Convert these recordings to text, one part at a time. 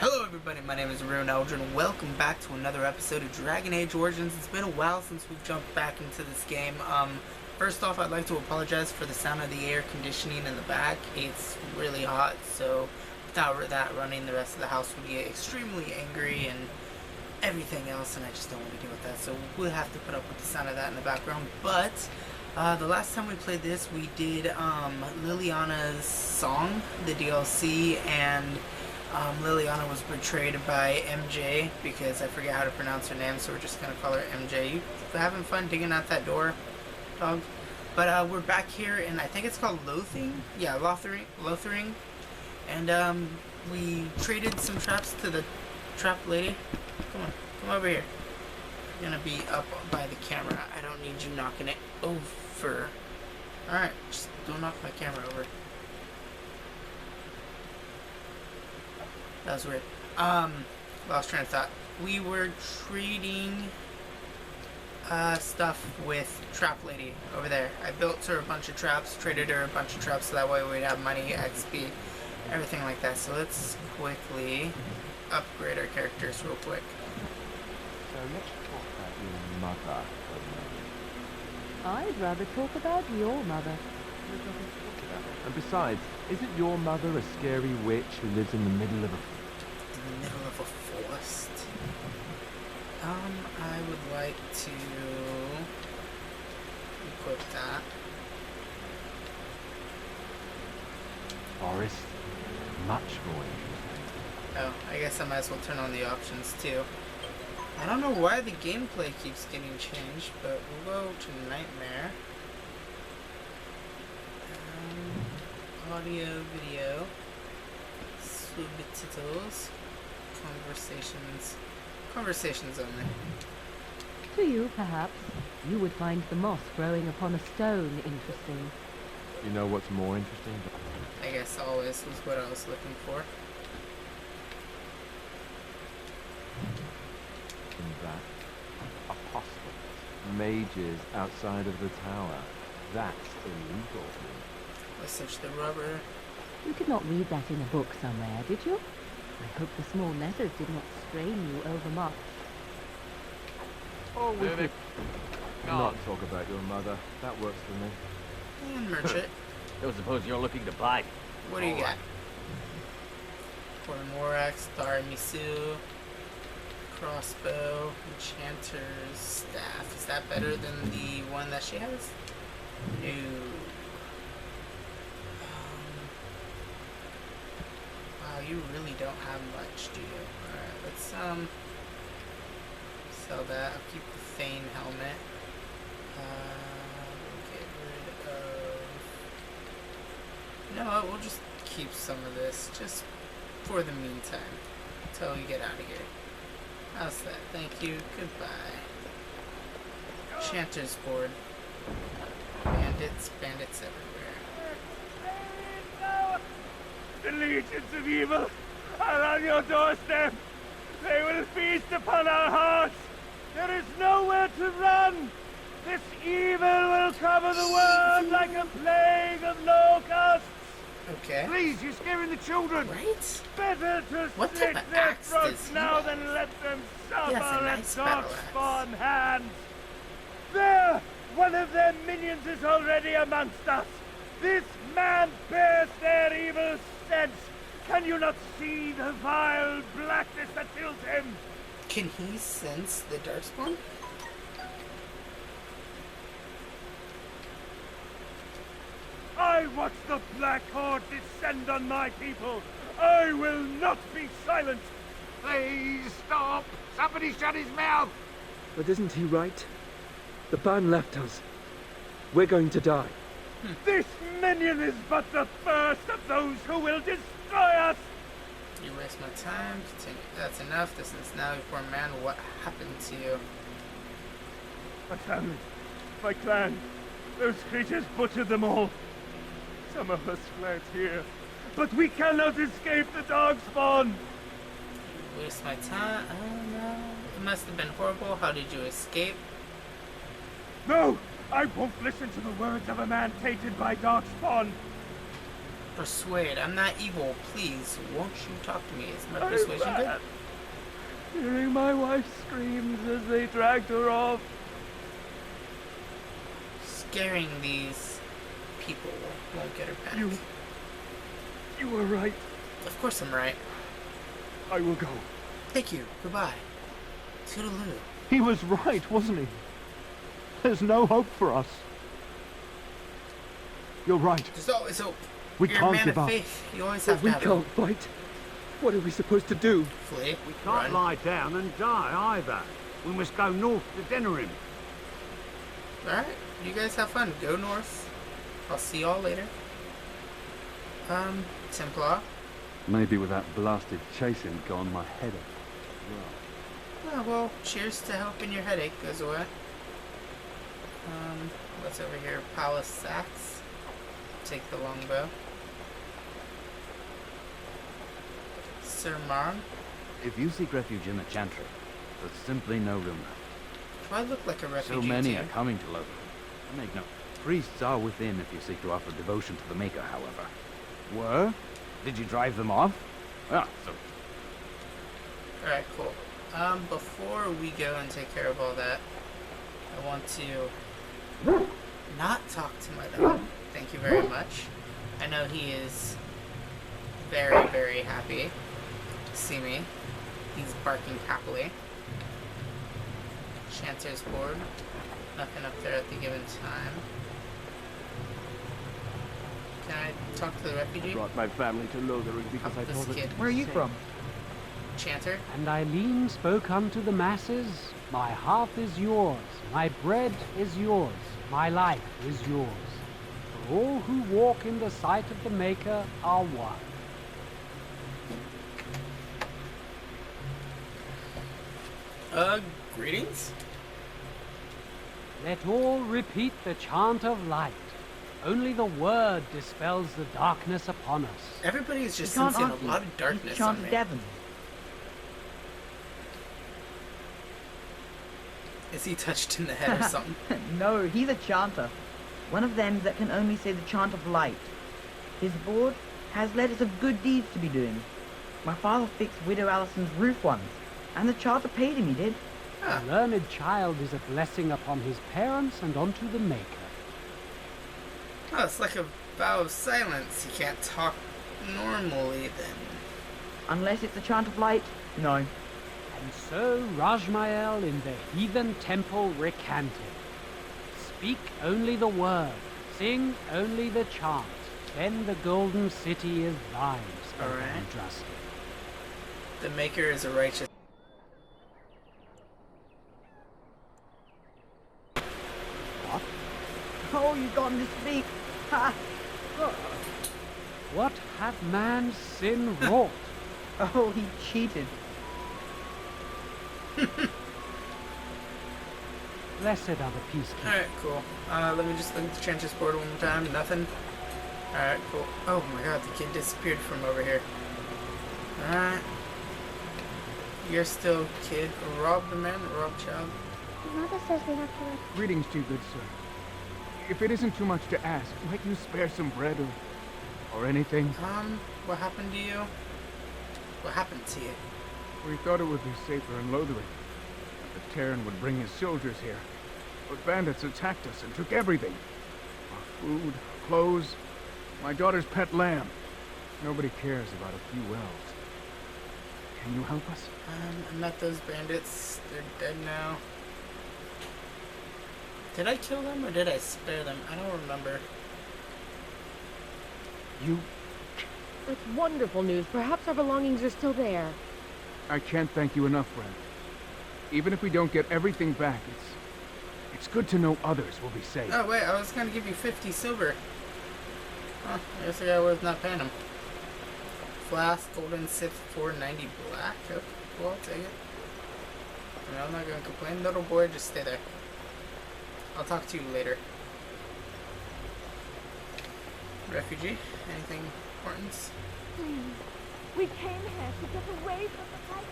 Hello everybody, my name is Rune Eldrin. Welcome back to another episode of Dragon Age Origins. It's been a while since we've jumped back into this game. First off, I'd like to apologize for the sound of the air conditioning in the back. It's really hot, so without that running, the rest of the house would be extremely angry and everything else, and I just don't want to deal with that. So we'll have to put up with the sound of that in the background. But the last time we played this, we did Leliana's song, the DLC, and Leliana was betrayed by MJ because I forget how to pronounce her name, so we're just gonna call her MJ. You having fun digging out that door, dog? But we're back here, and I think it's called Lothering. Yeah, Lothering. And we traded some traps to the trap lady. Come over here. You're gonna be up by the camera. I don't need you knocking it over. All right, just don't knock my camera over. That was weird. Lost train of thought. We were trading stuff with Trap Lady over there. I built her a bunch of traps, traded her a bunch of traps so that way we'd have money, XP, everything like that. So let's quickly upgrade our characters real quick. So let's talk about your mother. I'd rather talk about your mother. And besides, isn't your mother a scary witch who lives in the middle of a forest? I would like to equip that. forest? Much more interesting. Oh, I guess I might as well turn on the options too. I don't know why the gameplay keeps getting changed, but we'll go to Nightmare. Audio, video, subtitles, conversations only. To you, perhaps, you would find the moss growing upon a stone interesting. You know what's more interesting? I guess always was what I was looking for. In that, apostles, mages outside of the tower. That's illegal. Let's search the rubber. You did not read that in a book somewhere, did you? I hope the small letters did not strain you overmuch. Oh, we could not talk about your mother. That works for me. And merch it. Don't suppose you're looking to buy. What do you got? Morax, Darmisu, crossbow, enchanter's staff. Is that better than the one that she has? No. Wow, you really don't have much, do you? Alright, let's sell that. I'll keep the Thane helmet. We'll get rid of... You know what, we'll just keep some of this, just for the meantime, until we get out of here. How's that? Thank you, goodbye. Enchanter's board. Bandits everywhere. The legions of evil are on your doorstep. They will feast upon our hearts. There is nowhere to run. This evil will cover the world like a plague of locusts. Okay. Please, you're scaring the children. Right? Better to What slit type of their axe does throats he now have? than let them suffer He has a at nice battle axe. Darkspawn hands. There! One of their minions is already amongst us. This man bears their evil sense. Can you not see the vile blackness that fills him? Can he sense the Darkspawn? I watch the Black Horde descend on my people. I will not be silent. Please stop! Somebody shut his mouth! But isn't he right? The ban left us. We're going to die. This minion is but the first of those who will destroy us. You waste my time. Continue. That's enough. This is now before man. What happened to you? My family, my clan, those creatures butchered them all. Some of us fled here, but we cannot escape the Darkspawn. You waste my time. Oh no. It must have been horrible. How did you escape? No, I won't listen to the words of a man tainted by Darkspawn. Persuade. I'm not evil. Please, won't you talk to me? Is my persuasion good? Hearing my wife's screams as they dragged her off. Scaring these people won't get her back. You were right. Of course I'm right. I will go. Thank you. Goodbye. Toodaloo. He was right, wasn't he? There's no hope for us. You're right. There's always hope. We You're a can't man give of up. faith. You always have to We have can't hope. fight. What are we supposed to do? Flee. We can't Run. lie down and die either. We must go north to Denerim. Alright. You guys have fun. Go north. I'll see y'all later. Templar. Maybe with that blasted chasing gone, my headache. Oh, well, cheers to helping your headache goes away. What's over here? Palace Sacks. Take the longbow. Sir Marm. If you seek refuge in the Chantry, there's simply no room left. Do I look like a refugee So many too? are coming to Lothering. I make no. Priests are within if you seek to offer devotion to the Maker, however. Were? Did you drive them off? Ah, so Alright, cool. Before we go and take care of all that, I want to not talk to my dog. Thank you very much. I know he is very, very happy to see me. He's barking happily. Chanter's board. Nothing up there at the given time. Can I talk to the refugee? Brought my family to Lothering because I This thought kid. it. Where are you from? Chanter? And Eileen spoke unto the masses, my hearth is yours, my bread is yours, my life is yours. For all who walk in the sight of the Maker are one. Greetings? Let all repeat the chant of light. Only the word dispels the darkness upon us. Everybody is just You can't sensing a argue. lot of darkness You on chant me. Devon. Is he touched in the head or something? No, he's a chanter. One of them that can only say the chant of light. His board has letters of good deeds to be doing. My father fixed Widow Allison's roof once, and the charter paid him, he did. A learned child is a blessing upon his parents and unto the Maker. Oh, it's like a vow of silence. He can't talk normally then. Unless it's a chant of light, no. And so Rajmael in the heathen temple recanted. Speak only the word, sing only the chant, then the golden city is thine, spoke Alright. Andraste. The Maker is a righteous. Oh, you got him to speak. Ha! What hath man's sin wrought? Oh, he cheated. Blessed are the peacekeepers. Alright, cool. Let me just look at the Chanter's board one more time. Nothing. Alright, cool. Oh my god, the kid disappeared from over here. Alright. You're still kid. Rob the man, Rob child. Mother says we have to let... Greetings to you, good sir. If it isn't too much to ask, might you spare some bread or anything? What happened to you? What happened to you? We thought it would be safer in Lothering. That the Terran would bring his soldiers here. But bandits attacked us and took everything. Our food, our clothes, my daughter's pet lamb. Nobody cares about a few wells. Can you help us? I met those bandits. They're dead now. Did I kill them or did I spare them? I don't remember. You... That's wonderful news. Perhaps our belongings are still there. I can't thank you enough, friend. Even if we don't get everything back, it's good to know others will be safe. Oh wait, I was gonna give you 50 silver. Huh, I guess the guy was not paying him. Flask, golden sith, 490 black. Oh, cool, I'll take it. I mean, I'm not gonna complain. Little boy, just stay there. I'll talk to you later. Refugee, anything important? We came here to get away from the fight.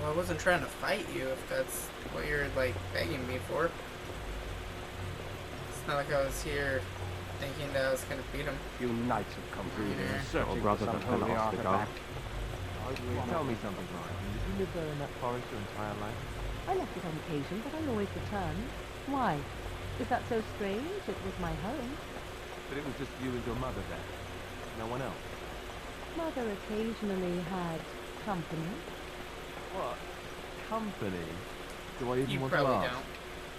Well, I wasn't trying to fight you if that's what you're, like, begging me for. It's not like I was here thinking that I was gonna beat him. You knights have come through here Yeah. searching for brother, some the fellow holy artifact. artifact. Tell me something, Ryan. Did you live there in that forest your entire life? I left it on occasion, but I always returned. Why? Is that so strange? It was my home. But it was just you and your mother there. No one else. Mother occasionally had company. What? Company? Do I even You want to probably ask?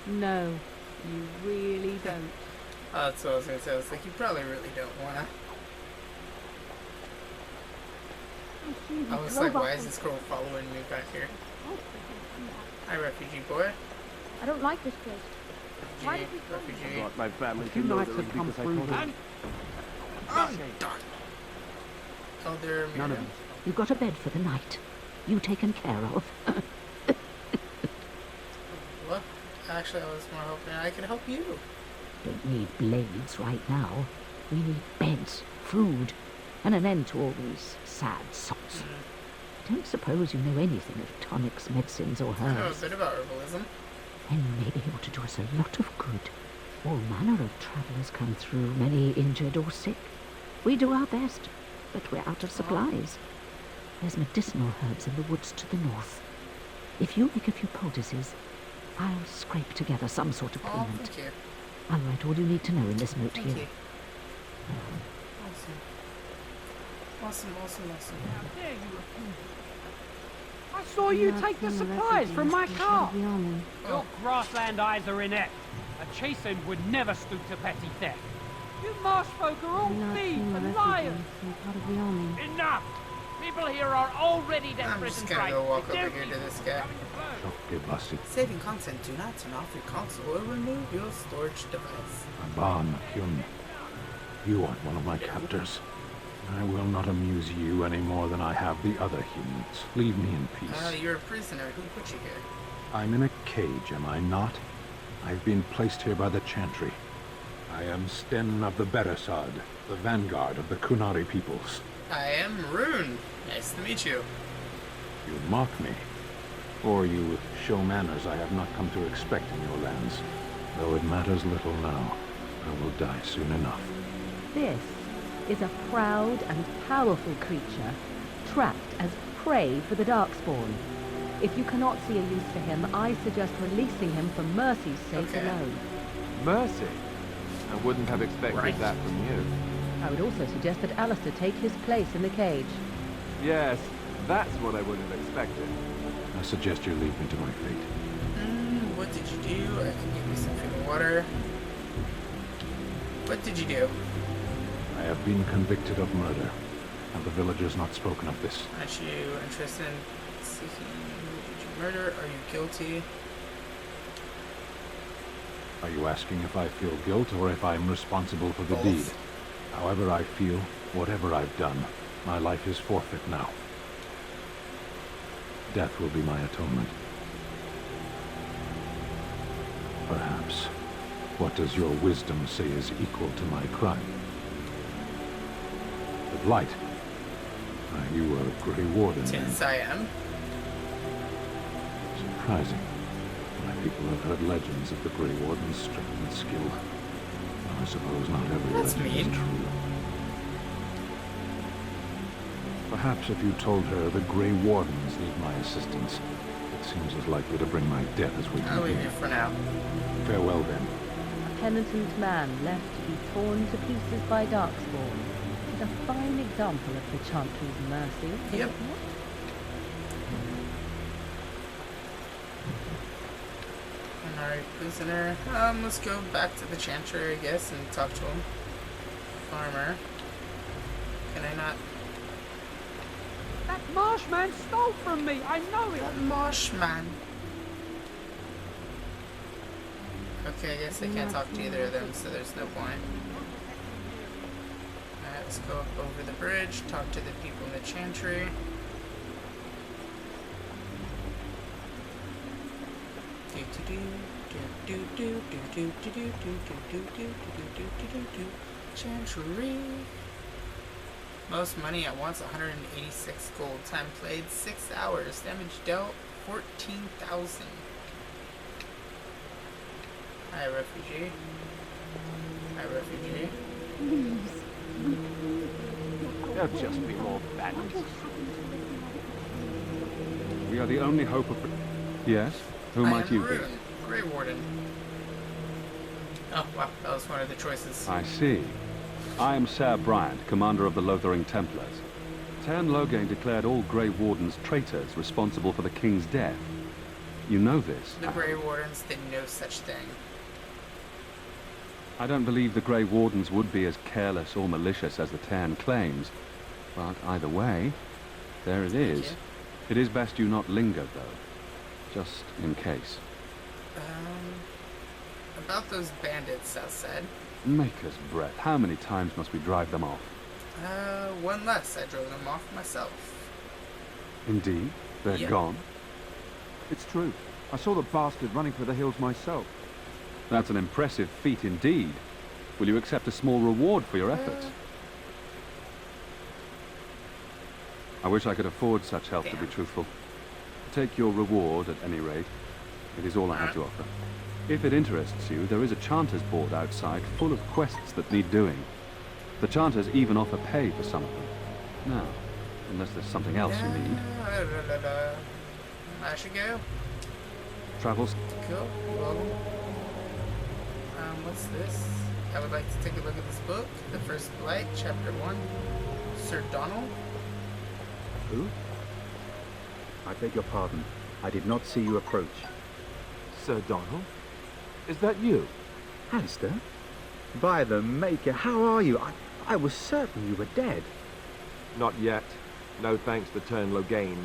don't. No, you really don't. That's what I was gonna say. I was like, you probably really don't wanna. I was like, why is this girl following me back here? Hi, refugee boy. I don't like this place. Why Refugee, did we come? refugee. I want my family to Few know knights the have come because I through told them. here. Oh, darn. Elder None of Miriam. us. You've got a bed for the night. You taken care of. What? Actually, I was more hoping I could help you. Don't need blades right now. We need beds, food, and an end to all these sad sots. I don't suppose you know anything of tonics, medicines, or I know a herbs. bit about herbalism. And maybe it ought to do us a lot of good. All manner of travellers come through, many injured or sick. We do our best, but we're out of supplies. There's medicinal herbs in the woods to the north. If you make a few poultices, I'll scrape together some sort of Oh, payment. thank you. I'll write all you need to know in this note Thank here. you. Awesome. Awesome. I saw you take the supplies from my car. Oh. Your grassland eyes are inept. A chastened would never stoop to petty theft. You marsh folk are all thieves and liars. Enough! People here are already I'm desperate just and gonna frightened. go walk They over don't here need to this guy. Saving content. Do not turn off your console or remove your storage device. Ban Kyun, you aren't one of my captors. I will not amuse you any more than I have the other humans. Leave me in peace. You're a prisoner. Who put you here? I'm in a cage, am I not? I've been placed here by the Chantry. I am Sten of the Beresad, the vanguard of the Kunari peoples. I am Rune. Nice to meet you. You mock me, or you show manners I have not come to expect in your lands. Though it matters little now, I will die soon enough. This is a proud and powerful creature, trapped as prey for the Darkspawn. If you cannot see a use for him, I suggest releasing him for mercy's sake Okay. alone. Mercy? I wouldn't have expected Right. that from you. I would also suggest that Alistair take his place in the cage. Yes, that's what I would have expected. I suggest you leave me to my fate. What did you do? I can give you some food and water. What did you do? I have been convicted of murder. Have the villagers not spoken of this? Aren't you interested in seeking? Did you murder? Are you guilty? Are you asking if I feel guilt or if I am responsible for the Both. deed? However I feel, whatever I've done, my life is forfeit now. Death will be my atonement. Perhaps. What does your wisdom say is equal to my crime? The Blight. You were a Grey Warden then. Since I am. Surprising. My people have heard legends of the Grey Warden's strength and skill. I suppose not every That's legend is mean. true. Perhaps if you told her the Grey Wardens need my assistance, it seems as likely to bring my death as we can I'll leave be. you for now. Farewell then. A penitent man left to be torn to pieces by Darkspawn is a fine example of the Chantry's mercy. is Yep. it not? Alright, prisoner. Let's go back to the Chantry, I guess, and talk to him. Farmer. Can I not? That marshman stole from me. I know it. That marshman. Okay, I guess I can't talk to either of them, so there's no point. Alright, let's go up over the bridge, talk to the people in the Chantry. Chantry. Most money at once, 186 gold. Time played 6 hours. Damage dealt 14,000. Hi, refugee. Hi, refugee. Please, There'll just be more bandits. We are the only hope of... Yes? Who might you be? Grey Warden. Oh, wow, that was one of the choices. I see. I am Sir Bryant, commander of the Lothering Templars. Tern Loghain declared all Grey Wardens traitors responsible for the king's death. You know this. The Grey Wardens did no such thing. I don't believe the Grey Wardens would be as careless or malicious as the Tern claims. But either way, there it is. It is best you not linger, though. Just in case. About those bandits outside. Maker's breath. How many times must we drive them off? One less. I drove them off myself. Indeed? They're gone? It's true. I saw the bastard running for the hills myself. That's an impressive feat indeed. Will you accept a small reward for your efforts? I wish I could afford such help, to be truthful. Take your reward at any rate. It is all I have to offer. If it interests you, there is a Chanter's board outside full of quests that need doing. The Chanters even offer pay for some of them. Now, unless there's something else you need. I should go. Travels. Cool. Well, what's this? I would like to take a look at this book. The First Blight, Chapter 1. Sir Donald? Who? I beg your pardon. I did not see you approach. Sir Donald? Is that you? Alistair? By the Maker, how are you? I was certain you were dead. Not yet. No thanks to Tern Loghain.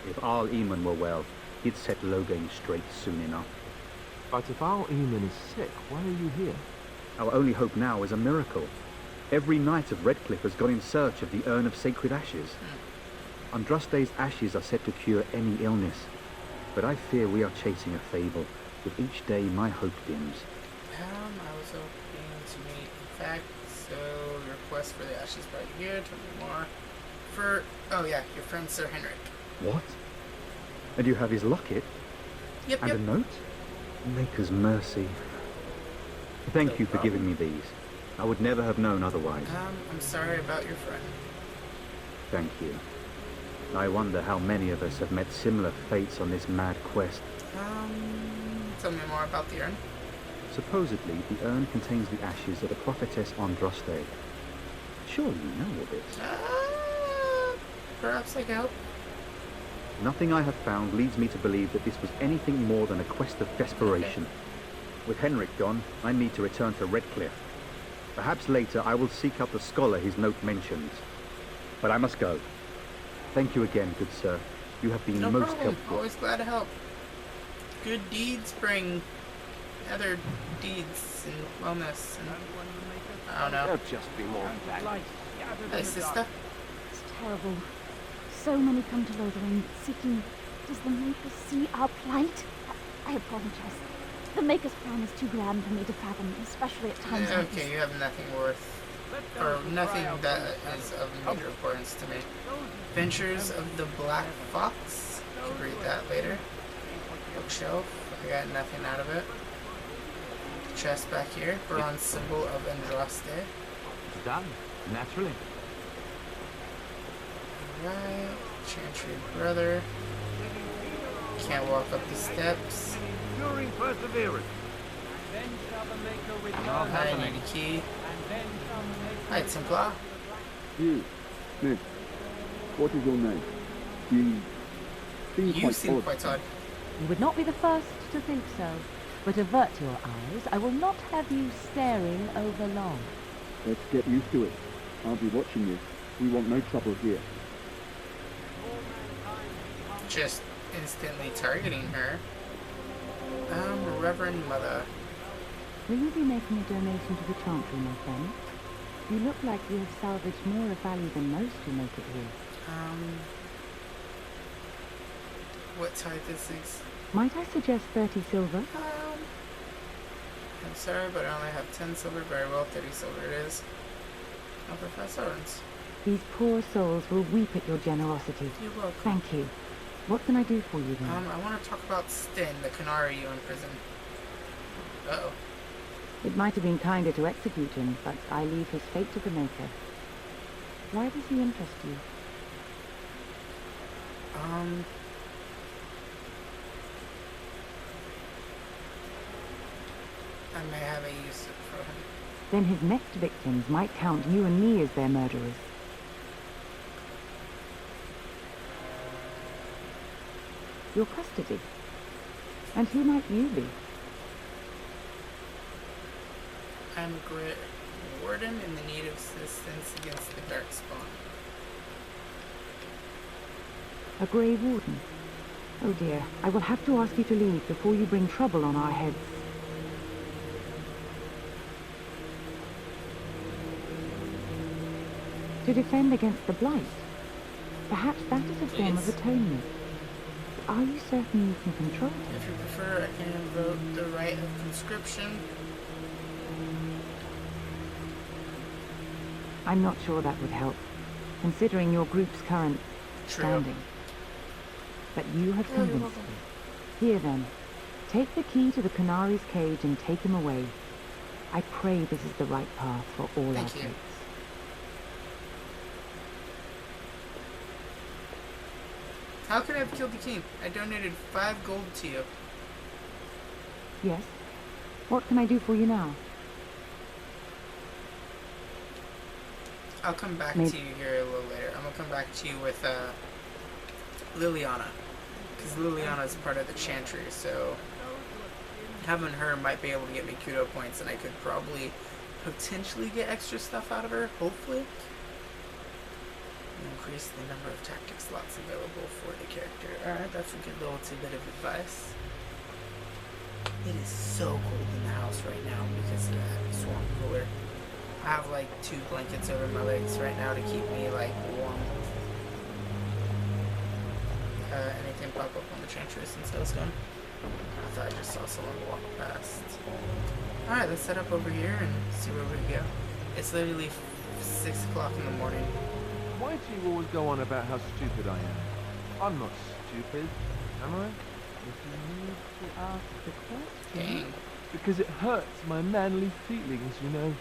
If Arl Eamon were well, he'd set Loghain straight soon enough. But if Arl Eamon is sick, why are you here? Our only hope now is a miracle. Every knight of Redcliffe has gone in search of the Urn of Sacred Ashes. Andraste's ashes are said to cure any illness, but I fear we are chasing a fable. With each day, my hope dims. I was hoping to meet, in fact, so request for the ashes right here. Tell me more. Oh yeah, your friend Sir Henrik. What? And you have his locket? Yep, and a note? Maker's mercy. Thank you for giving me these. I would never have known otherwise. I'm sorry about your friend. Thank you. I wonder how many of us have met similar fates on this mad quest. Tell me more about the urn. Supposedly, the urn contains the ashes of the prophetess Andraste. Surely you know all this. Perhaps I can help. Nothing I have found leads me to believe that this was anything more than a quest of desperation. Okay. With Henrik gone, I need to return to Redcliffe. Perhaps later I will seek out the scholar his note mentions. But I must go. Thank you again, good sir. You have been most helpful. Always glad to help. Good deeds bring other deeds and wellness and I don't know. There'll just be more bandits. Hey, sister. It's terrible. So many come to Lothering seeking... Does the Maker see our plight? I apologize. The Maker's plan is too grand for me to fathom, especially at times like this. Okay, you have nothing worth... or nothing that is of major importance to me. Adventures of the Black Fox. You can read that later. Bookshelf. I got nothing out of it. Chest back here. Bronze symbol of Andraste. It's done. Naturally. Alright. Chantry Brother. Can't walk up the steps. Enduring perseverance. I need a key. Hi, Templar. You, Smith. What is your name? You seem quite odd. You would not be the first to think so, but avert your eyes. I will not have you staring over long. Let's get used to it. I'll be watching you. We want no trouble here. Just instantly targeting her. Reverend Mother. Will you be making a donation to the Chantry, my friend? You look like you have salvaged more of value than most who make it here. What type is this? Might I suggest 30 silver? I'm sorry, but I only have 10 silver. Very well, 30 silver it is. I'll for 5 sovereigns. These poor souls will weep at your generosity. You're welcome. Thank you. What can I do for you then? I want to talk about Sten, the Canary you imprisoned. Uh-oh. It might have been kinder to execute him, but I leave his fate to the Maker. Why does he interest you? I may have a use for him. Then his next victims might count you and me as their murderers. Your custody. And who might you be? I'm Grit Warden in the need of assistance against the Darkspawn. A Grey Warden? Oh dear, I will have to ask you to leave before you bring trouble on our heads. To defend against the Blight? Perhaps that is a form of atonement. Are you certain you can control it? If you prefer, I can invoke the right of conscription. I'm not sure that would help, considering your group's current standing. But you have convinced me. Here then, take the key to the Canary's cage and take him away. I pray this is the right path for all our sakes. How could I have killed the king? I donated 5 gold to you. Yes? What can I do for you now? I'll come back to you here a little later. I'm gonna come back to you with Leliana, because Leliana is part of the Chantry, so having her might be able to get me kudo points, and I could probably potentially get extra stuff out of her, hopefully. Increase the number of tactic slots available for the character. Alright, that's a good little tidbit of advice. It is so cold in the house right now because of that swamp cooler. I have like 2 blankets over my legs right now to keep me like warm. Anything pop up on the Chantry since I was gone? I thought I just saw someone walk past. Alright, let's set up over here and see where we go. It's literally 6 o'clock in the morning. Why do you always go on about how stupid I am? I'm not stupid, am I? If you need to ask the question. Dang. Because it hurts my manly feelings, you know.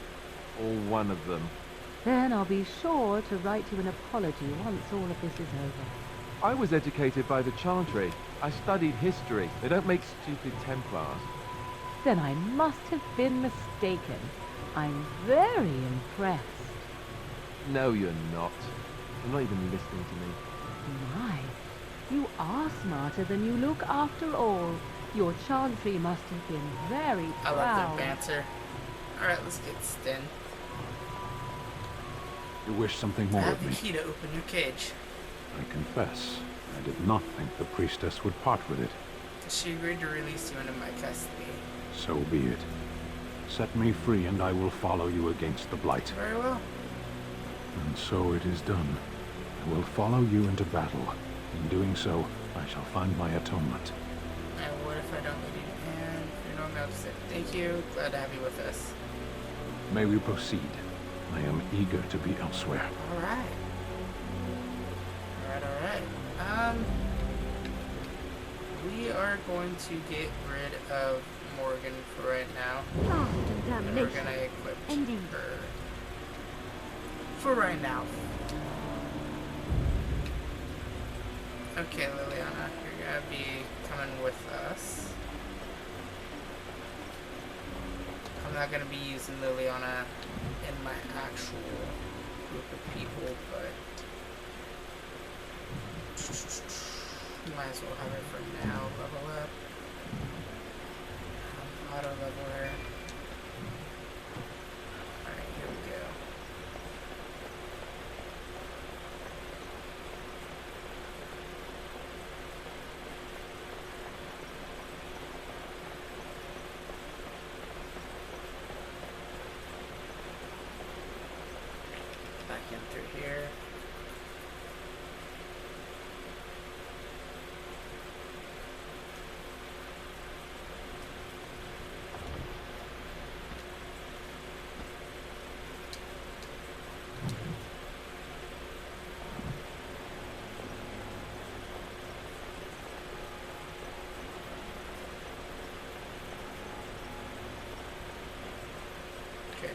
Or one of them. Then I'll be sure to write you an apology once all of this is over. I was educated by the Chantry. I studied history. They don't make stupid Templars. Then I must have been mistaken. I'm very impressed. No, you're not. You're not even listening to me. My, you are smarter than you look after all. Your Chantry must have been very proud. I love their banter. Alright, let's get Sten. You wish something more I of have me? the key to open your cage. I confess, I did not think the priestess would part with it. She agreed to release you into my custody. So be it. Set me free and I will follow you against the Blight. Very well. And so it is done. I will follow you into battle. In doing so, I shall find my atonement. And what if I don't lead you? And you know, I'll just say thank you. Glad to have you with us. May we proceed? I am eager to be elsewhere. Alright. We are going to get rid of Morgan for right now. And we're gonna equip her. For right now. Okay, Leliana, you're gonna be coming with us. I'm not gonna be using Leliana in my actual group of people, but might as well have her for now. Level up. Auto level her. Alright, here we go. Back in through here.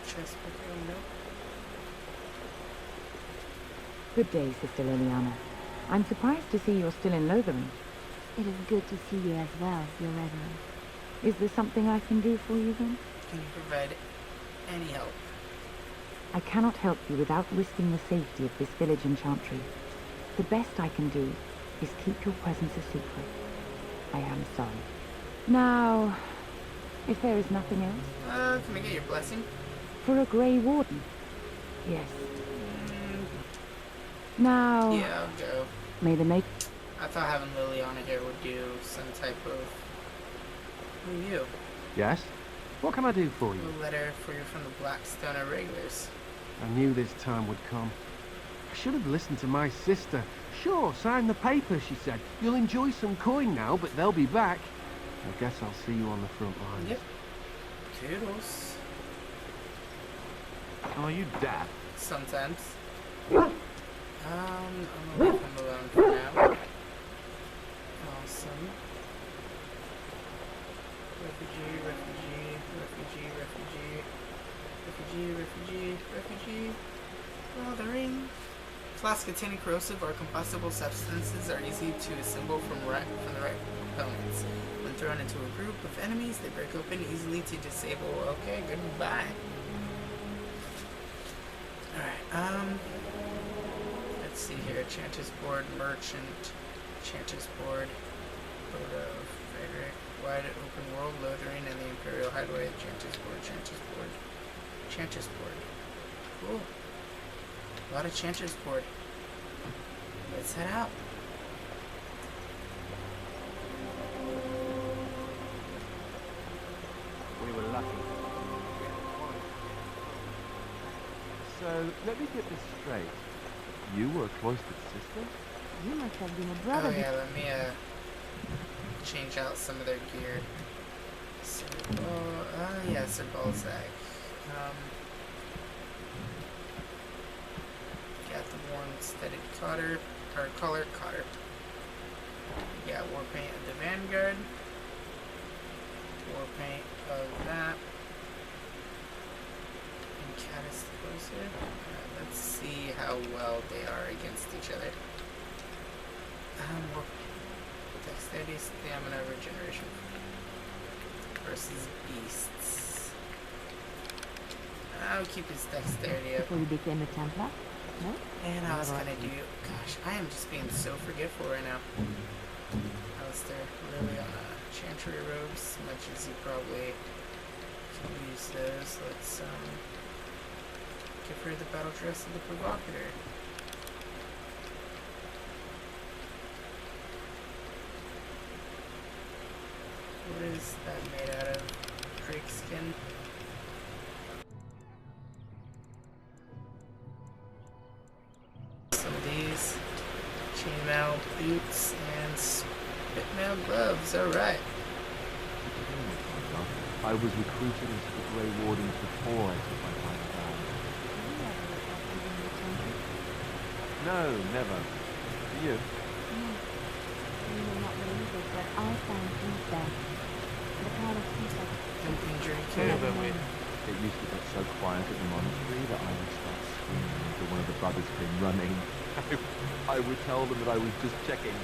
chest. Okay, no. Good day, Sister Leliana. I'm surprised to see you're still in Lothering. It is good to see you as well, Your Reverence. Is there something I can do for you then? Can you provide any help? I cannot help you without risking the safety of this village in Chantry. The best I can do is keep your presence a secret. I am sorry. Now, if there is nothing else... Can I get your blessing? For a Grey Warden? Yes. Now... Yeah, I'll go. May the make... I thought having Leliana here would do some type of... Who are you? Yes? What can I do for you? A letter for you from the Blackstone Irregulars. I knew this time would come. I should have listened to my sister. Sure, sign the paper, she said. You'll enjoy some coin now, but they'll be back. I guess I'll see you on the front lines. Yep. Toodles. Are you deaf? Sometimes. I'm gonna leave him alone for now. Awesome. Refugee, refugee, refugee, refugee, refugee, refugee, refugee. Lothering. Flasks containing corrosive or combustible substances are easy to assemble from the right components. When thrown into a group of enemies, they break open easily to disable. Okay, goodbye. Alright, let's see here. Chanter's Board, Merchant, Chanter's Board, Photo, Frederick, Wide Open World, Lothering, and the Imperial Hideaway, Chanter's Board, Chanter's Board, Chanter's Board. Cool. A lot of Chanter's Board. Let's head out. We were lucky. So, let me get this straight. You were a cloistered sister? You must have been a brother. Oh yeah, let me change out some of their gear. So, yeah, Sir Balzac. Got the worn studded collar cotter. Yeah, war paint of the Vanguard. War paint of that. And Caddis closer. Let's see how well they are against each other. Dexterity, stamina, regeneration versus beasts. I'll keep his dexterity up. Before you became a Templar? No? And I was gonna do... Gosh, I am just being so forgetful right now. Alistair, really on chantry robes, much as he probably can use those. Let's give her the battle dress of the provocateur. What is that made out of? Drake skin? Some of these chainmail boots and spitmail gloves. Alright. I was recruited into the Grey Wardens before I took my final vow. No, never. You? You may not believe it, but I found peace there. The power of peace. It used to get so quiet at the monastery that I would start screaming until one of the brothers came running. I would tell them that I was just checking.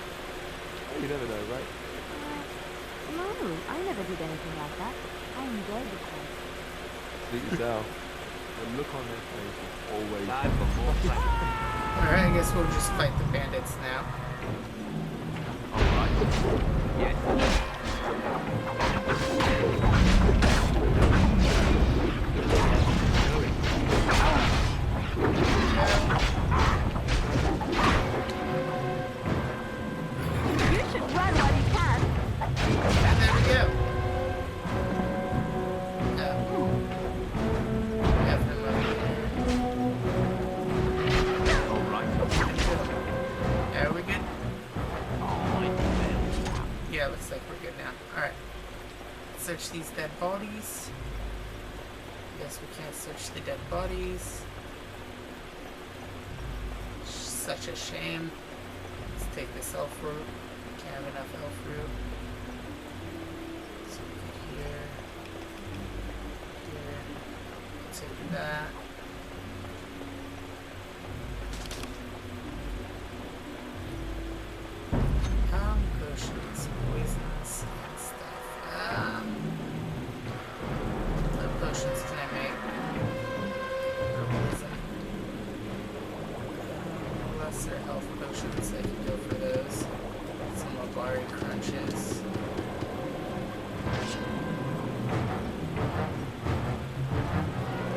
You never know, right? No, I never did anything like that. I enjoyed the fight. Suit yourself. The look on their face is always... Alright, I guess we'll just fight the bandits now. Alright. Yes. You should run while you can. And there we go. Have them over there. Are we good? Yeah, looks like we're good now. Alright. Search these dead bodies. Guess we can't search the dead bodies. Such a shame. Let's take this elf route. Can't have enough elf route. So we get here. Here. Take that. Potions, poisons, and stuff. What potions can I make? Poison. Lesser health potions, I can go for those. Some Mabari crunches.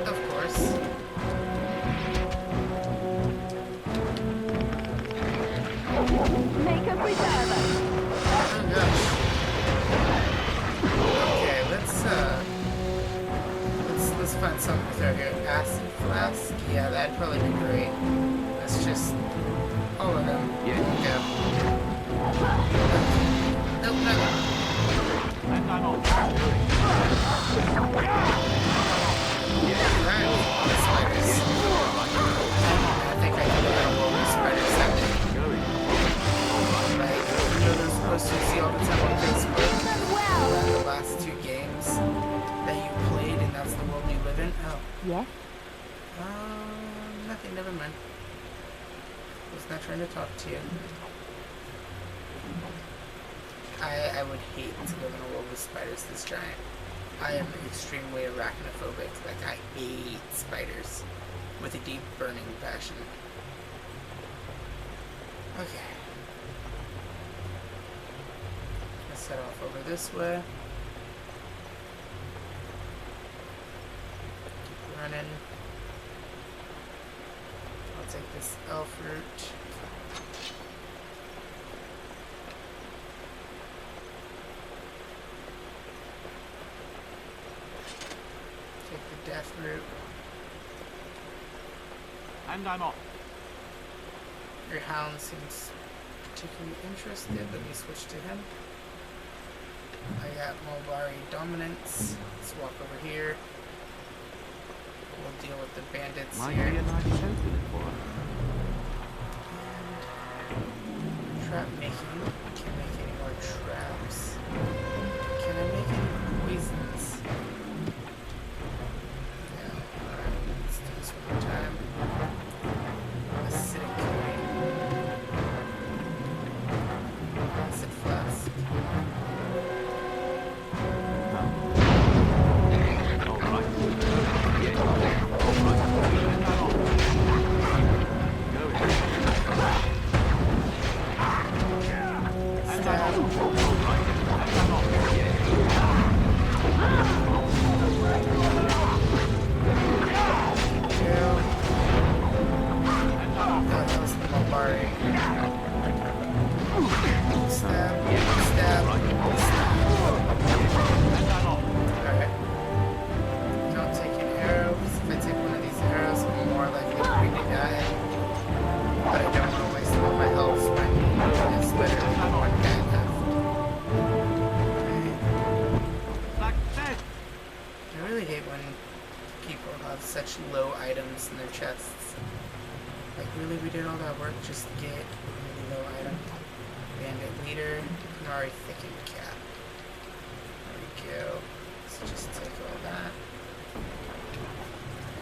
Of course. Make a preserver. Oh gosh. Okay, let's find something to throw here. Acid flask. Yeah, that'd probably be great. Let's just all of them. Yeah. Go. Nope, no. And I'm on. Alright, spiders. I think I can get a roll with spiders that day. Like, you know those posts you see all the time on Facebook? The last 2 games that you played and that's the world you live in? Oh. Yes? Nothing, never mind. I was not trying to talk to you. I would hate to live in a world with spiders this giant. I am extremely arachnophobic. Like, I hate spiders with a deep, burning passion. Okay. Let's head off over this way. Keep running. I'll take this elf route. Take the death route. And I'm off. Your hound seems particularly interested. Let me switch to him. I got Mulbari dominance. Let's walk over here. We'll deal with the bandits Might here. be a nice opening for us. And trap making. Can't make any more traps. Can I make any poisons? No. Alright, let's do this one more time. Acidic coin. Acid flask. Such low items in their chests. Like, really, we did all that work just to get a really low item. Bandit leader, Canary thickened cap. There we go. Let's just take all that.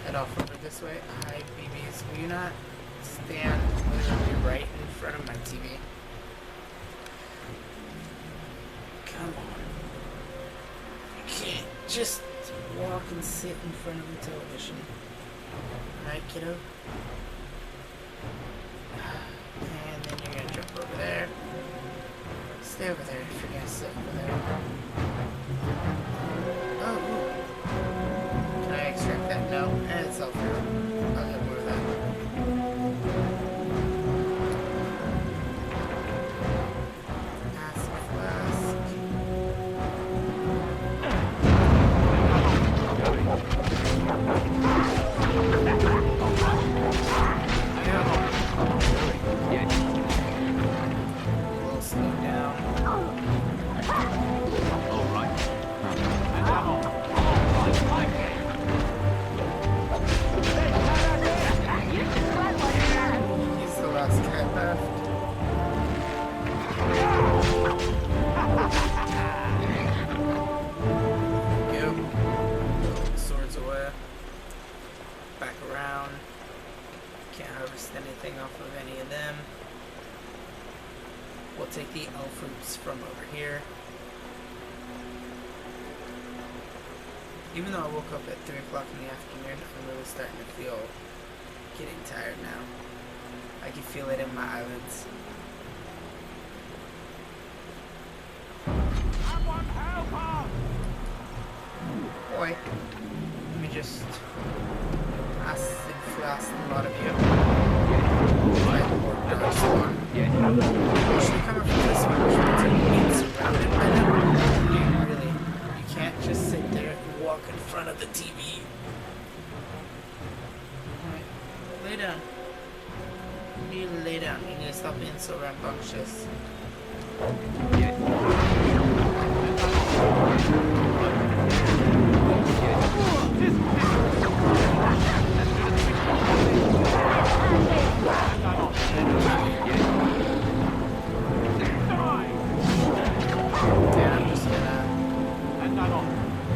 Head off over this way. Hi, BBs. Will you not stand literally right in front of my TV? Come on. You can't just walk and sit in front of the television. Alright, kiddo? And then you're gonna jump over there. Stay over there if you're gonna sit over there. Oh, ooh. Can I extract that? No. And it's all through. I'll get more of that. Acid flask. We'll slow down. over here. Even though I woke up at 3 o'clock in the afternoon, I'm really starting to feel getting tired now. I can feel it in my eyelids. Boy, let me just acid blast a lot of you. Fight more Darkspawn. Actually coming from this way, which means I'm being surrounded by them. Dude, really, you can't just sit there and walk in front of the TV. Alright, lay down. You need to lay down. You need to stop being so rambunctious.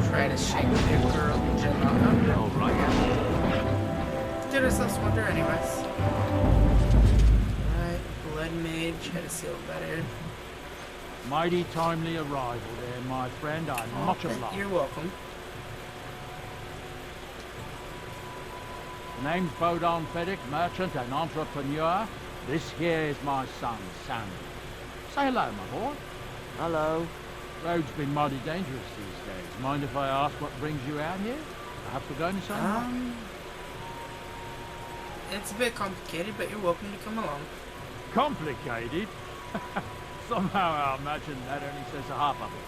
Try to shake their girl in general. Alright. Did ourselves wonder anyways. Alright, Blood Mage, had a seal better. Mighty timely arrival there, my friend. I'm much obliged. You're welcome. The name's Bodon Feddick, merchant and entrepreneur. This here is my son, Sandy. Say hello, my boy. Hello. Road's been mighty dangerous these days. Mind if I ask what brings you out here? I have forgotten something? It's a bit complicated, but you're welcome to come along. Complicated? Somehow I imagine that only says a half of it.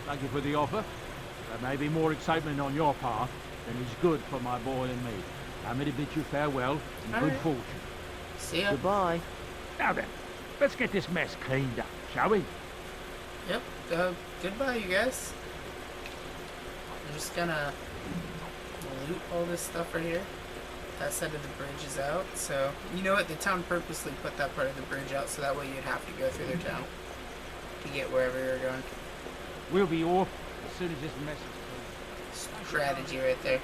Thank you for the offer. There may be more excitement on your part than is good for my boy and me. I'm going to bid you farewell and good fortune. See ya. Goodbye. Now then, let's get this mess cleaned up, shall we? Yep. Goodbye, you guys. I'm just gonna loot all this stuff right here. That side of the bridge is out, so you know what? The town purposely put that part of the bridge out so that way you'd have to go through their town to get wherever you're going. We'll be off as soon as this mess is clean. Strategy right there.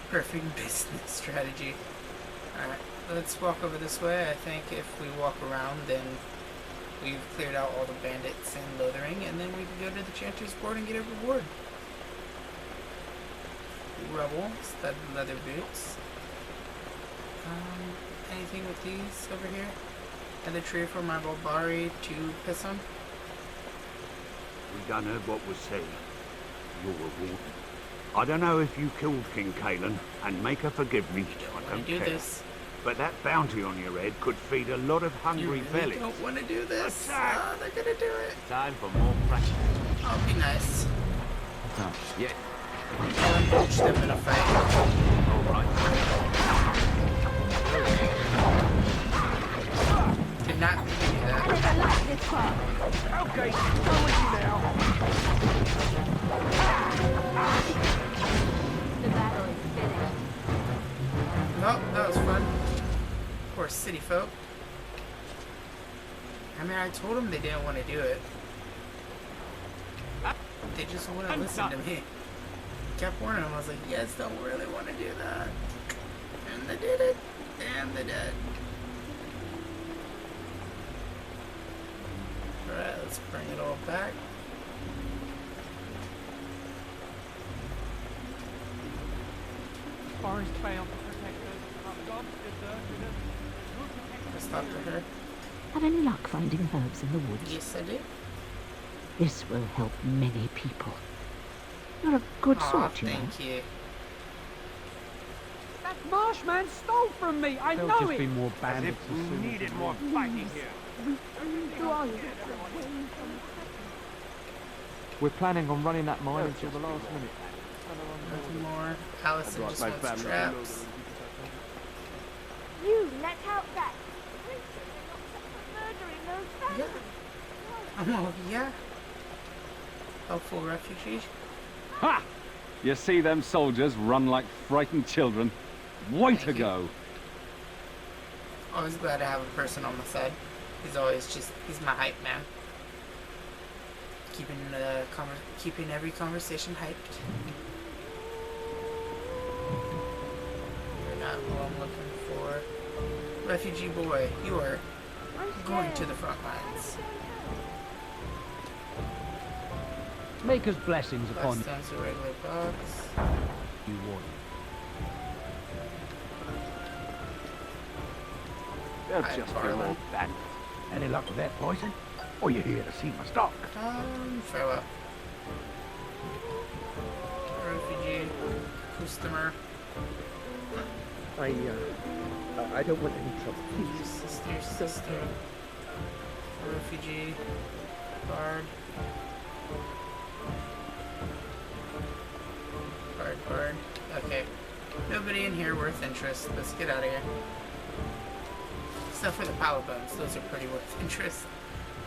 Perfect business strategy. Alright, let's walk over this way. I think if we walk around, then we've cleared out all the bandits in Lothering, and then we can go to the Chanter's Board and get a reward. Rubble, stud leather boots. Anything with these over here? Another tree for my Bulbari to piss on? We done heard what was said. Your reward. I don't know if you killed King Kalen, and make her forgive me. I don't care. This. But that bounty on your head could feed a lot of hungry you bellies. Don't want to do this. Oh, they're gonna do it. Time for more practice. I'll be nice. Yeah. I'll approach them in a fight. Alright. Did not do that. I never liked this part. Okay, go with you now. The battle is finished. Oh, that was fun. Poor city folk. I mean, I told them they didn't want to do it. They just wouldn't listen to me. I kept warning them. I was like, you guys don't really want to do that. And they did it. And they did. Alright, let's bring it all back. Forest failed to protect us. Our gods deserted us. Let's talk to her. Have any luck finding herbs in the woods? Yes, I did. This will help many people. You're a good sort, you know. Thank you. That marshman stole from me. I There'll know just it. be more bandits as soon as Needed more fighting here. We're planning on running that mine until the last minute. Nothing more. Allison just wants traps. You let out that creature murdering those families. Oh, yeah. Helpful refugees. Ha! You see them soldiers run like frightened children. Way to go! Always glad to have a person on my side. He's my hype man. Keeping every conversation hyped. You're not who I'm looking for. Refugee boy, you are going to the front lines. Maker's blessings upon you. Stone's a regular box. You want. They're just your old bandits. Any luck with that poison? Or you here to see my stock? Farewell. Refugee. Customer. I don't want any trouble, please. Sister. Refugee. Guard. Guard. Okay. Nobody in here worth interest. Let's get out of here. Except for the pile of bones. Those are pretty worth interest.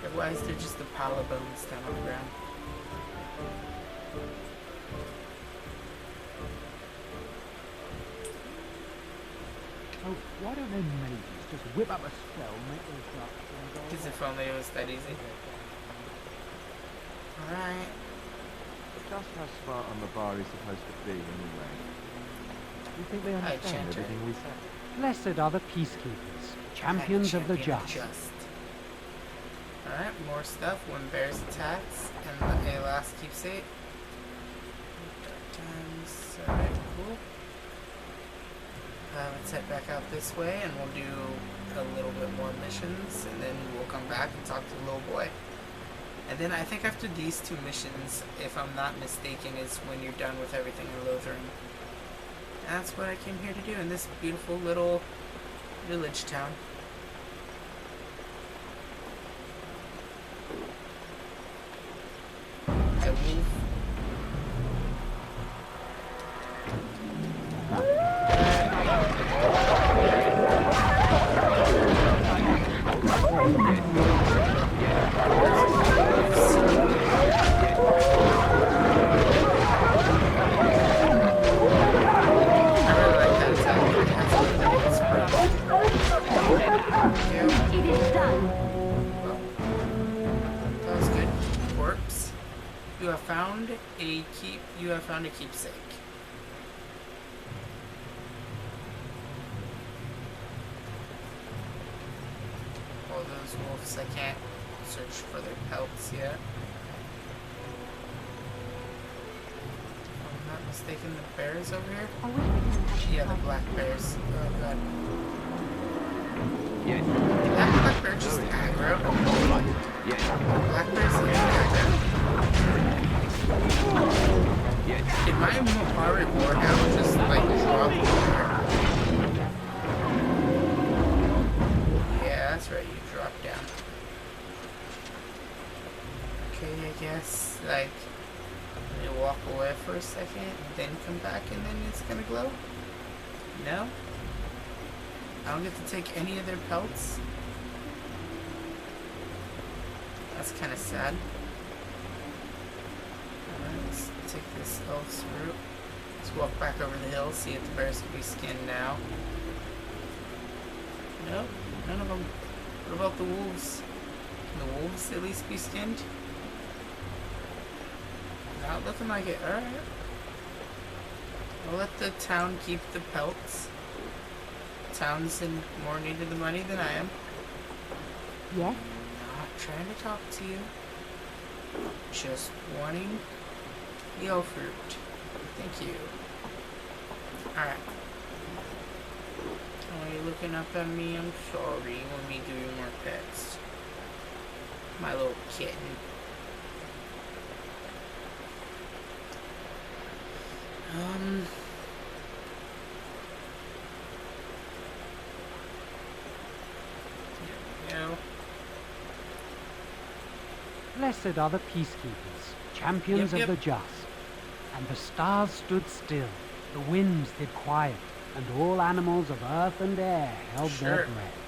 Otherwise, they're just a pile of bones down on the ground. Oh, why don't them mages just whip up a spell and make those Darkspawn go? Because if only it was that easy. Alright. Just how smart on the bar is supposed to be, anyway. Do you think they understand everything we say? Blessed are the peacekeepers, champions of the just. Alright, more stuff. When bears attacks, and a last keepsake. Times. Alright, cool. Let's head back out this way, and we'll do a little bit more missions, and then we'll come back and talk to the little boy. And then I think after these two missions, if I'm not mistaken, is when you're done with everything in Lothering. That's what I came here to do in this beautiful little village town. A wolf. You have found a keepsake. All those wolves, I can't search for their pelts yet. If I'm not mistaken, the bears over here? Yeah, the black bears. Oh god. That black bear just aggro. Black bears aggro. Did my Mopari Warhound just like drop over? Yeah, that's right, you dropped down. Okay, I guess, like, you walk away for a second, then come back and then it's gonna glow? No? I don't get to take any of their pelts? That's kinda sad. Let's take this elf's route. Let's walk back over the hill, see if the bears can be skinned now. Nope, none of them. What about the wolves? Can the wolves at least be skinned? Not looking like it. Alright. I'll let the town keep the pelts. The town's in more need of the money than I am. Yes? Not trying to talk to you. Just wanting the elf fruit. Thank you. Alright. Oh, you're looking up at me? I'm sorry. Let me give you more pets. My little kitten. There we go. Blessed are the peacekeepers, champions of the just. And the stars stood still, the winds did quiet, and all animals of earth and air held their breath.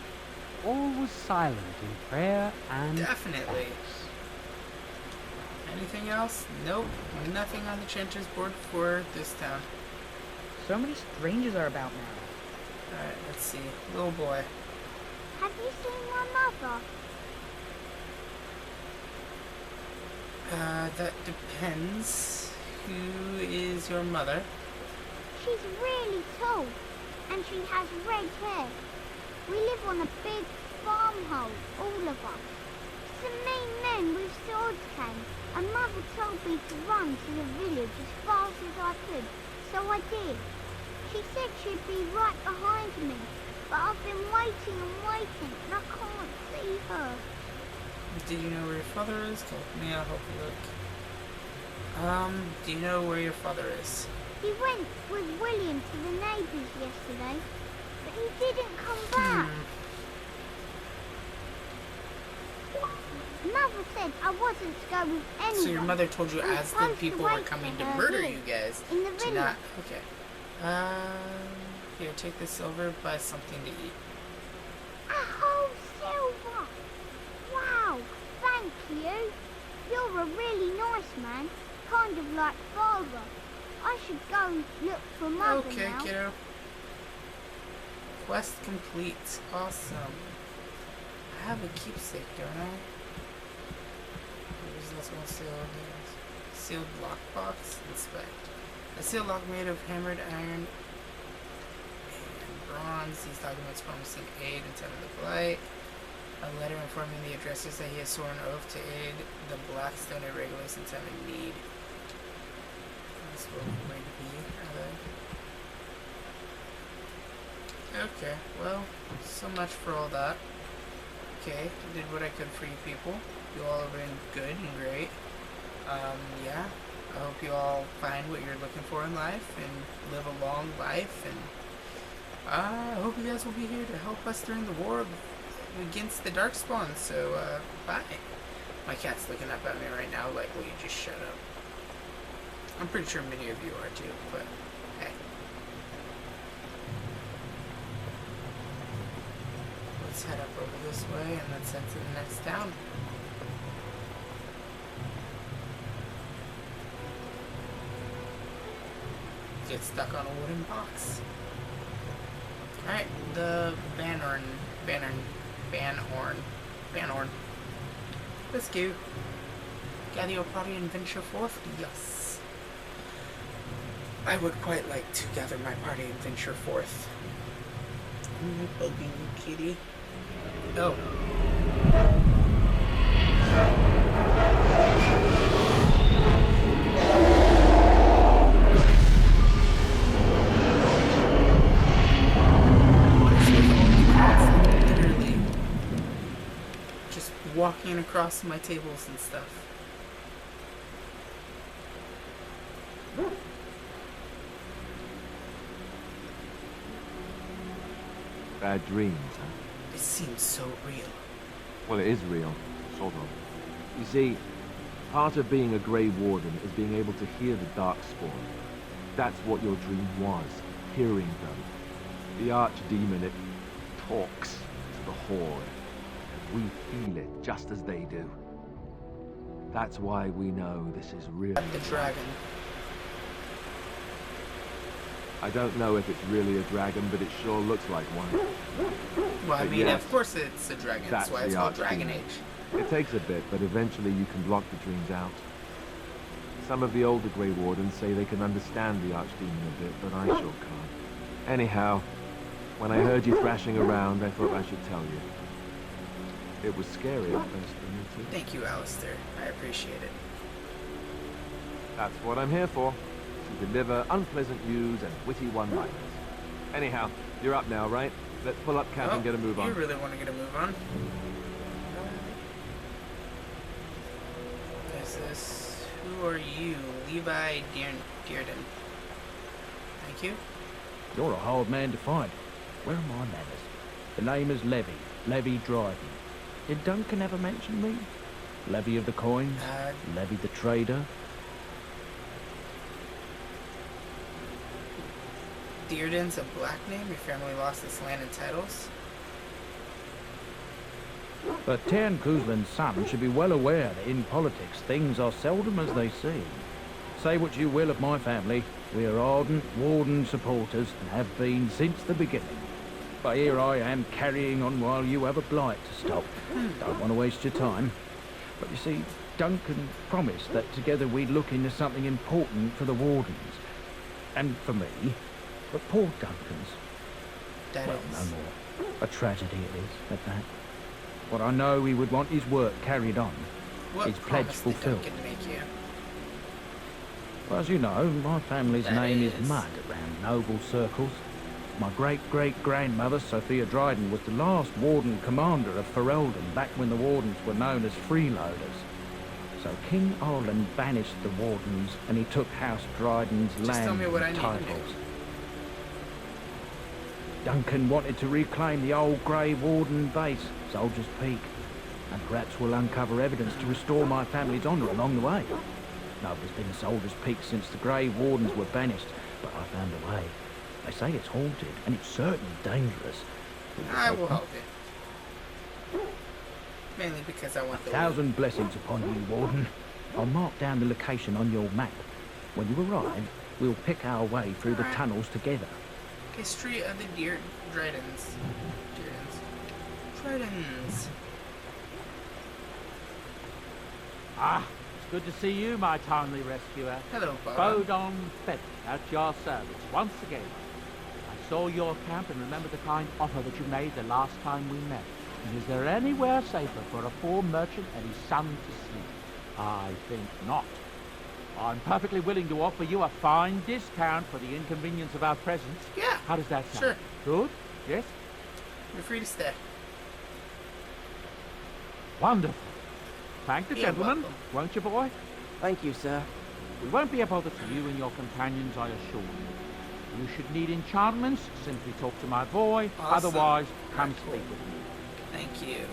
All was silent in prayer and definitely. Thanks. Anything else? Nope. Nothing on the Chanter's board for this town. So many strangers are about now. Alright, let's see. Little boy. Have you seen my mother? That depends. Who is your mother? She's really tall, and she has red hair. We live on a big farmhouse, all of us. Some mean men with swords came And Mother told me to run to the village as fast as I could, so I did. She said she'd be right behind me, but I've been waiting and waiting, and I can't see her. Do you know where your father is? Come with me, I'll help you look. Do you know where your father is? He went with William to the neighbours yesterday, but he didn't come back. Mother said I wasn't to go with anyone. So your mother told you as the people were coming to murder you guys in the village. not... Okay. Here, take this silver, buy something to eat. A whole silver! Wow, thank you. You're a really nice man, kind of like Father. I should go look for Mother Okay, now. kiddo. Quest complete. Awesome. I have a keepsake, don't I? Where's this one sealed? Sealed lockbox. Inspect. A sealed lock made of hammered iron and bronze. These documents promising aid in time of the blight. A letter informing the addressers that he has sworn an oath to aid the Blackstone irregulars in time of need. This will where to be, are they? Okay, well, so much for all that. Okay, did what I could for you people. You all have been good and great. Yeah, I hope you all find what you're looking for in life and live a long life, and I hope you guys will be here to help us during the war against the Darkspawn, so, bye. My cat's looking up at me right now like, will you just shut up? I'm pretty sure many of you are too, but hey. Let's head up over this way and let's head to the next town. Get stuck on a wooden box. Alright, the Banhorn. Let's go. Gather your party and venture forth? Yes. I would quite like to gather my party and venture forth. Bugging you, kitty. Oh. Literally just walking across my tables and stuff. Bad dreams, huh? It seems so real. Well, it is real, sort of. You see, part of being a Grey Warden is being able to hear the Darkspawn. That's what your dream was, hearing them. The Archdemon, it talks to the Horde. We feel it just as they do. That's why we know this is real. The dragon. I don't know if it's really a dragon, but it sure looks like one. Well, I But mean, yes, of course it's a dragon. That's why it's the called Archdemon. Dragon Age. It takes a bit, but eventually you can block the dreams out. Some of the older Grey Wardens say they can understand the Archdemon a bit, but I sure can't. Anyhow, when I heard you thrashing around, I thought I should tell you. It was scary at first for me too. Thank you, Alistair. I appreciate it. That's what I'm here for. To deliver unpleasant news and witty one-liners. Anyhow, you're up now, right? Let's pull up camp and get a move on. You really want to get a move on? Is this... Who are you? Levi Dearden. Thank you. You're a hard man to find. Where are my manners? The name is Levy Dryden. Did Duncan ever mention me? Levy of the coins? Levy the trader? Dearden's a black name? Your family lost its land and titles? But Tan Kuzman's son should be well aware that in politics things are seldom as they seem. Say what you will of my family, we are ardent Warden supporters and have been since the beginning. But here I am carrying on while you have a blight to stop. Don't want to waste your time. But you see, Duncan promised that together we'd look into something important for the Wardens. And for me. But poor Duncan's. Well, no more. A tragedy it is, at that. But I know he would want his work carried on. What his pledge promise did fulfilled. Duncan make you? Well, as you know, my family's That name is is- mud around noble circles. My great-great-grandmother, Sophia Dryden, was the last warden commander of Ferelden back when the wardens were known as freeloaders. So King Arlen banished the wardens and he took House Dryden's Just tell land me what I and need to do. titles. Duncan wanted to reclaim the old Grey Warden base, Soldier's Peak, and perhaps we'll uncover evidence to restore my family's honour along the way. Nobody's been to Soldier's Peak since the Grey Wardens were banished, but I found a way. They say it's haunted, and it's certainly dangerous. I will help you. Mainly because I want the Thousand blessings upon you, Warden. I'll mark down the location on your map. When you arrive, we'll pick our way through the tunnels together. History of the Dridens. Dridens. Ah, it's good to see you, my timely rescuer. Hello, Bob. Bodon Fett, at your service once again. I saw your camp and remember the kind offer that you made the last time we met. And is there anywhere safer for a poor merchant and his son to sleep? I think not. I'm perfectly willing to offer you a fine discount for the inconvenience of our presence. Yeah. How does that sound? Sure. Good? Yes? You're free to stay. Wonderful. Thank the You're gentleman, welcome. won't you, boy? Thank you, sir. We won't be a bother to you and your companions, I assure you. You should need enchantments, simply talk to my boy. Awesome. Otherwise, come Very cool. speak with me. Thank you.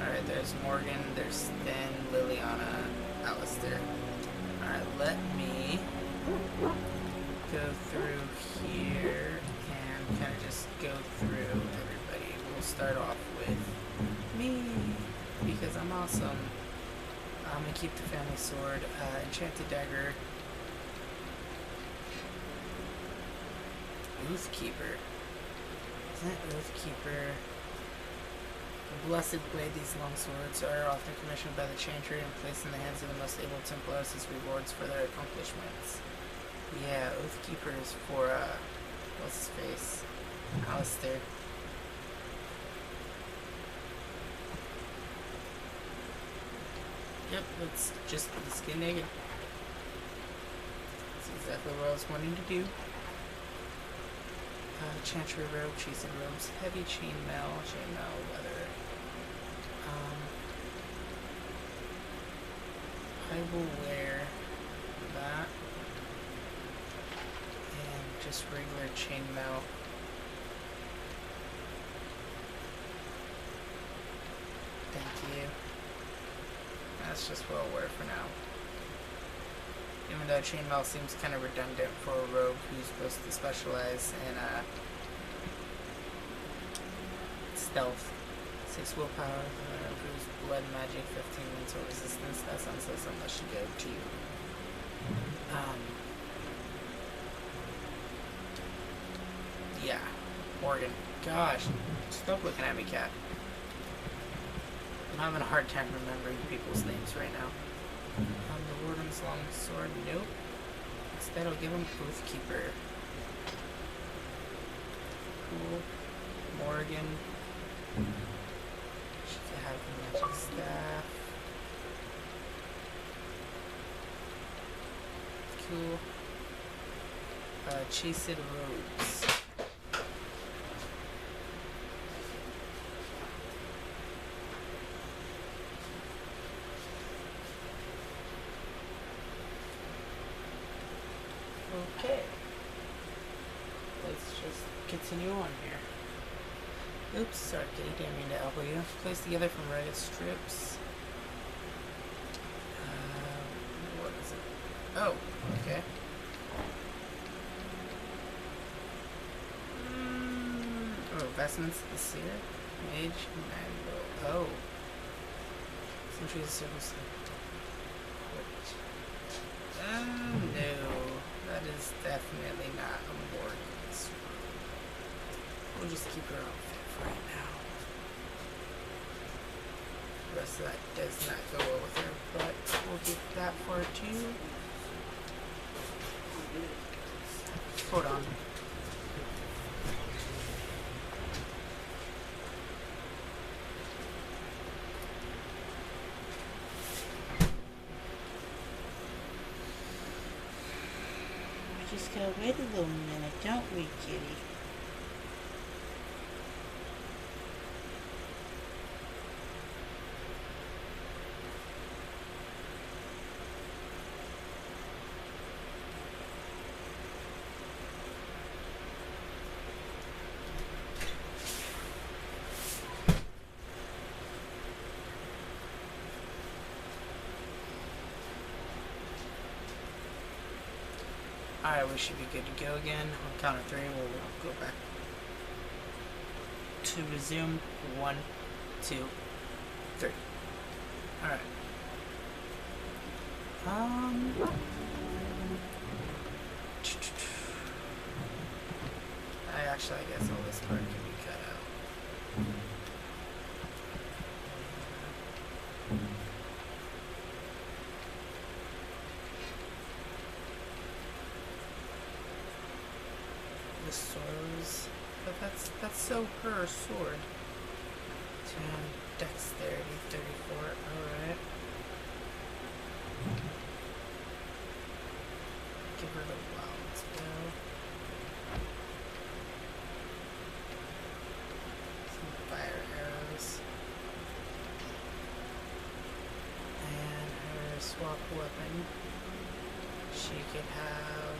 Alright, there's Morgan, there's Sten, Leliana, Alistair. Alright, let me go through here and kind of just go through everybody. We'll start off with me, because I'm awesome. I'm gonna keep the family sword, enchanted dagger, Oathkeeper. Isn't it Oathkeeper? The blessed blade, these long swords are often commissioned by the Chantry and placed in the hands of the most able Templars as rewards for their accomplishments. Yeah, Oathkeeper is for, what's his face? Alistair. Yep, it's just the skin naked. That's exactly what I was wanting to do. Chantry robe, cheesed robes, heavy chainmail leather. I will wear that and just regular chainmail. Thank you. That's just what I'll wear for now. Even though chainmail seems kind of redundant for a rogue who's supposed to specialize in stealth. 6 willpower, improves blood magic, 15 mental resistance. That sounds like something that should go to you. Yeah, Morgan. Gosh, stop looking at me, cat. I'm having a hard time remembering people's names right now. The Warden's long sword, nope. Instead, I'll give him Oathkeeper. Cool. Morgan. She can have the magic staff. Cool. Cheesed robes. Okay. Let's just continue on here. Oops, sorry, kitty, didn't mean to elbow you. Placed together from ragged strips. What is it? Oh, okay. Oh, vestments of the seer? Mage, Mango. Oh. Centuries of service. No. That is definitely not a Morgan's room. We'll just keep her outfit for right now. The rest of that does not go well with her, but we'll get that for her too. Hold on. just gotta wait a little minute, don't we, kitty? Alright, we should be good to go again. On count of 3, we'll go back to resume. 1, 2, 3. Alright. I guess all this part can be cut out. The swords, but that's so her sword. 10, dexterity, 34. Alright. Give her the wild spell. Some fire arrows. And her swap weapon. She could have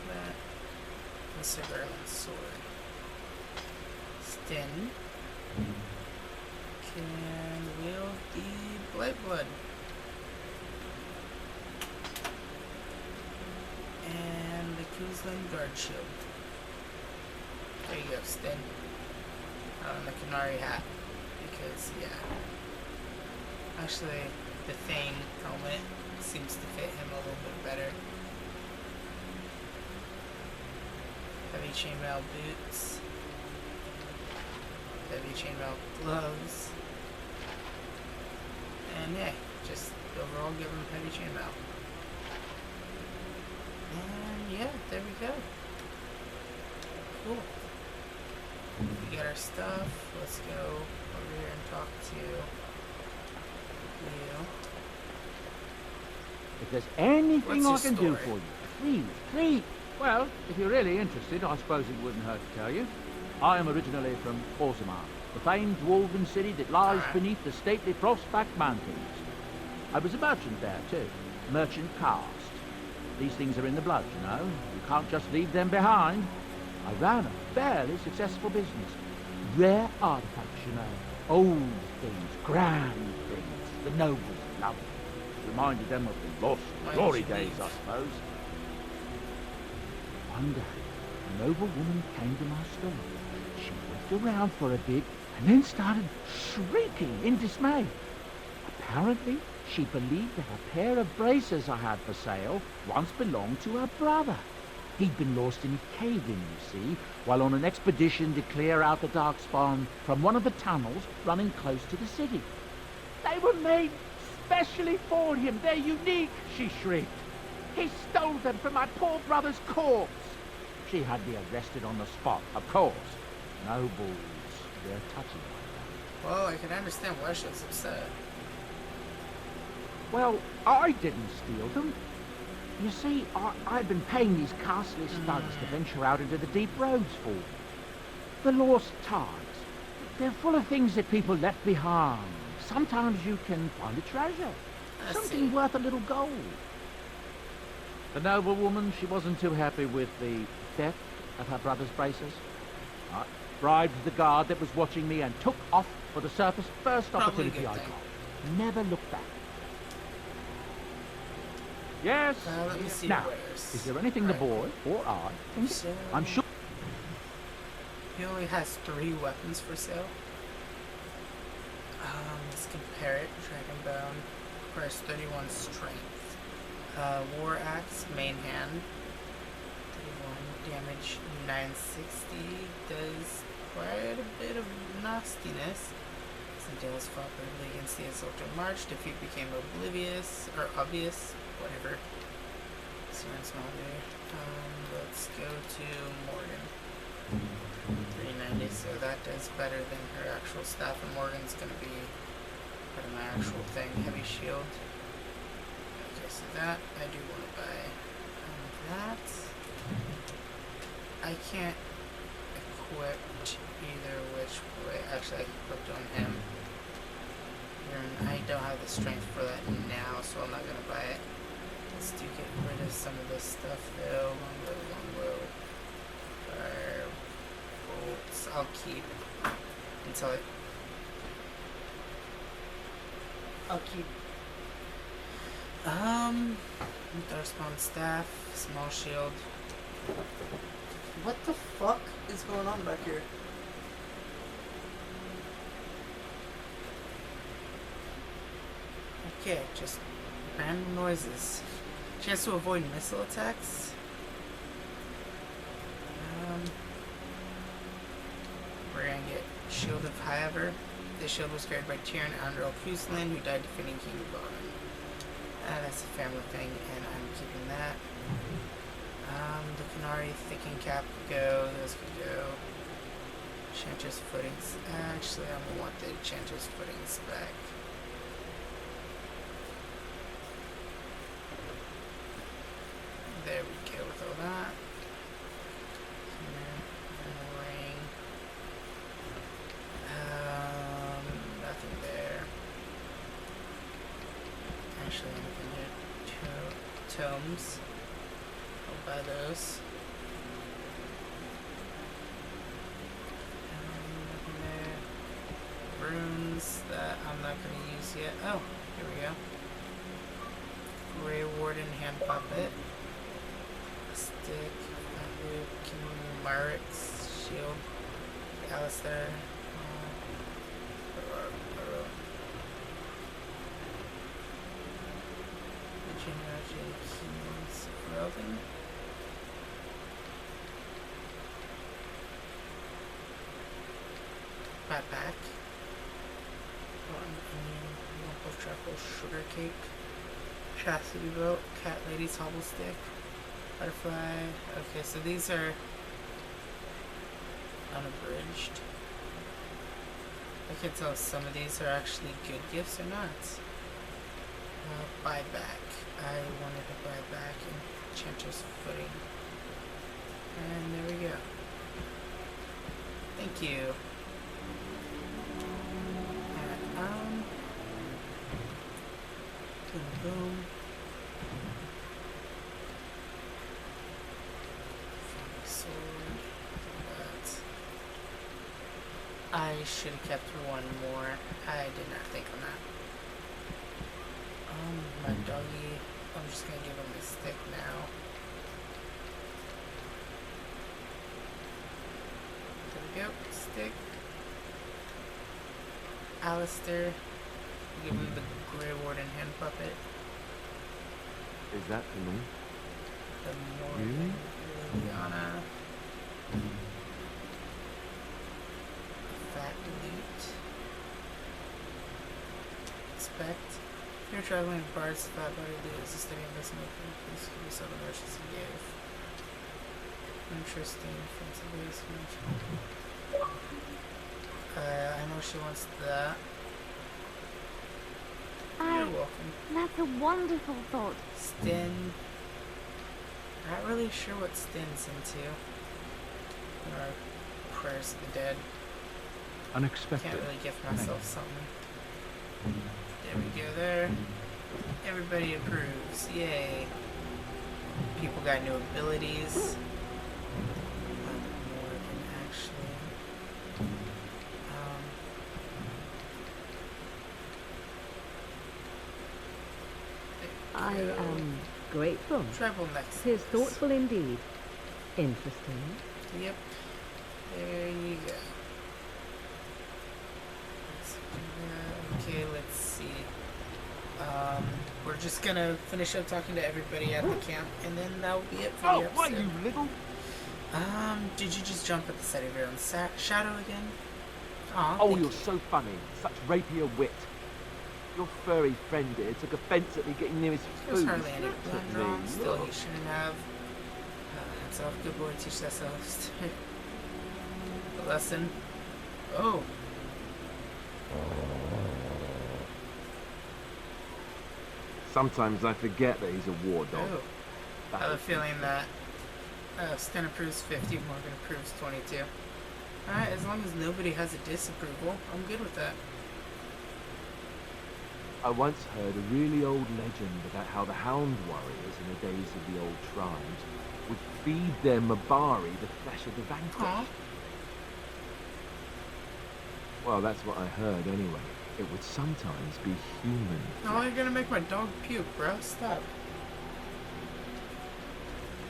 that. The surveillance sword. Sten can wield the Blightblood. And the Kuzlin Guard Shield. There you go, Sten. And the Canary hat. Because, yeah. Actually, the Thane helmet seems to fit him a little bit better. Heavy chainmail boots. Heavy chainmail gloves. And yeah, just overall give him heavy chainmail. And yeah, there we go. Cool. We got our stuff. Let's go over here and talk to you. If there's anything I What's can your do story? for you, please. Well, if you're really interested, I suppose it wouldn't hurt to tell you. I am originally from Orzammar, the famed dwarven city that lies beneath the stately Frostback Mountains. I was a merchant there, too. Merchant caste. These things are in the blood, you know. You can't just leave them behind. I ran a fairly successful business. Rare artifacts, you know. Old things, grand things. The nobles loved them. Reminded them of the lost glory days, I suppose. One day, a noble woman came to my store. She looked around for a bit and then started shrieking in dismay. Apparently, she believed that a pair of braces I had for sale once belonged to her brother. He'd been lost in a cave-in, you see, while on an expedition to clear out the Darkspawn from one of the tunnels running close to the city. They were made specially for him. They're unique, she shrieked. He stole them from my poor brother's corpse. She had me arrested on the spot, of course. Nobles, they're touchy like that. Well, I can understand why she was upset. Well, I didn't steal them. You see, I've been paying these castless thugs to venture out into the deep roads for me. The lost tides. They're full of things that people left behind. Sometimes you can find a treasure. Something worth a little gold. The noblewoman, she wasn't too happy with the theft of her brother's braces. I bribed the guard that was watching me and took off for the surface first opportunity I got. Never looked back. Yes. Let me see now, wares. is there anything the boy or I can do? I'm sure. He only has 3 weapons for sale. Let's compare it. Dragon Bone requires 31 strength. War Axe, main hand. 31 damage, 960. Does quite a bit of nastiness. Deals fought bravely against the Assaulter March. Defeat became oblivious, or obvious, whatever. Sounds smaller. Let's go to Morgan. 390, so that does better than her actual staff, and Morgan's gonna be Put in my actual thing. Heavy shield. Okay, so that I do want to buy. That I can't equip either which way. Actually, I equipped on him. And I don't have the strength for that now, so I'm not gonna buy it. Let's do get rid of some of this stuff though. Longbow. Fire bolts. I'll keep until I'll keep Darkspawn staff, small shield. What the fuck is going on back here? Okay, just random noises. Chance to avoid missile attacks. We're gonna get Shield of However. This shield was carried by Tyrion Andral Fusland, who died defending King Vaughn. That's a family thing, and I'm keeping that. The Canary Thicking Cap could go, those could go. Enchantress Footings. Actually, I'm gonna want the Enchantress Footings back. There we go with all that. Ring. Nothing there. Actually, anything there. Tomes. I'll buy those. Nothing there. Runes that I'm not going to use yet. Oh, here we go. Grey Warden Hand Puppet. Stick, King Marit's shield, Alistair, Keys, Lothering. Backpack. Lump of charcoal sugar cake. Chastity belt, cat lady's hobble stick. Butterfly. Okay, so these are unabridged. I can tell if some of these are actually good gifts or not. Buyback. I wanted to buy back Enchantress Footing. And there we go. Thank you. And, boom. I should have kept one more. I did not think on that. My doggy. I'm just gonna give him a stick now. There we go. Stick. Alistair. Give him the Grey Warden Hand Puppet. Is that for me? The Morgan Leliana. Fat Loot. Inspect. If you're traveling in parts, fat body loot is a steady investment. Please give yourself an emergency gift. Interesting defensive basement. I know she wants that. You're welcome. That's a wonderful thought. Sten. Not really sure what Sten's into. Or prayers to the dead. Unexpected. Can't really gift myself something. There we go there. Everybody approves. Yay. People got new abilities. More than actually. I am grateful. Treble next. 'Tis thoughtful indeed. Interesting. Yep. There you go. Okay, let's see. We're just gonna finish up talking to everybody at the camp, and then that'll be it for the episode. What, you little... Did you just jump at the sight of your own shadow again? Aw, Oh, thank you're you. so funny. Such rapier wit. Your furry friend here took offense at me getting near his There's food. hardly any Snapped blood at drawn. me. Still, Look. you shouldn't have. Hands off, good boy. Teach that self. The lesson. Oh. Sometimes I forget that he's a war dog. Oh. I have a feeling that Sten approves 50, Morgan approves 22. Alright, as long as nobody has a disapproval, I'm good with that. I once heard a really old legend about how the hound warriors in the days of the old tribes would feed their Mabari the flesh of the vanquished. Aww. Well, that's what I heard anyway. It would sometimes be human. Oh, you're gonna make my dog puke, bro. Stop.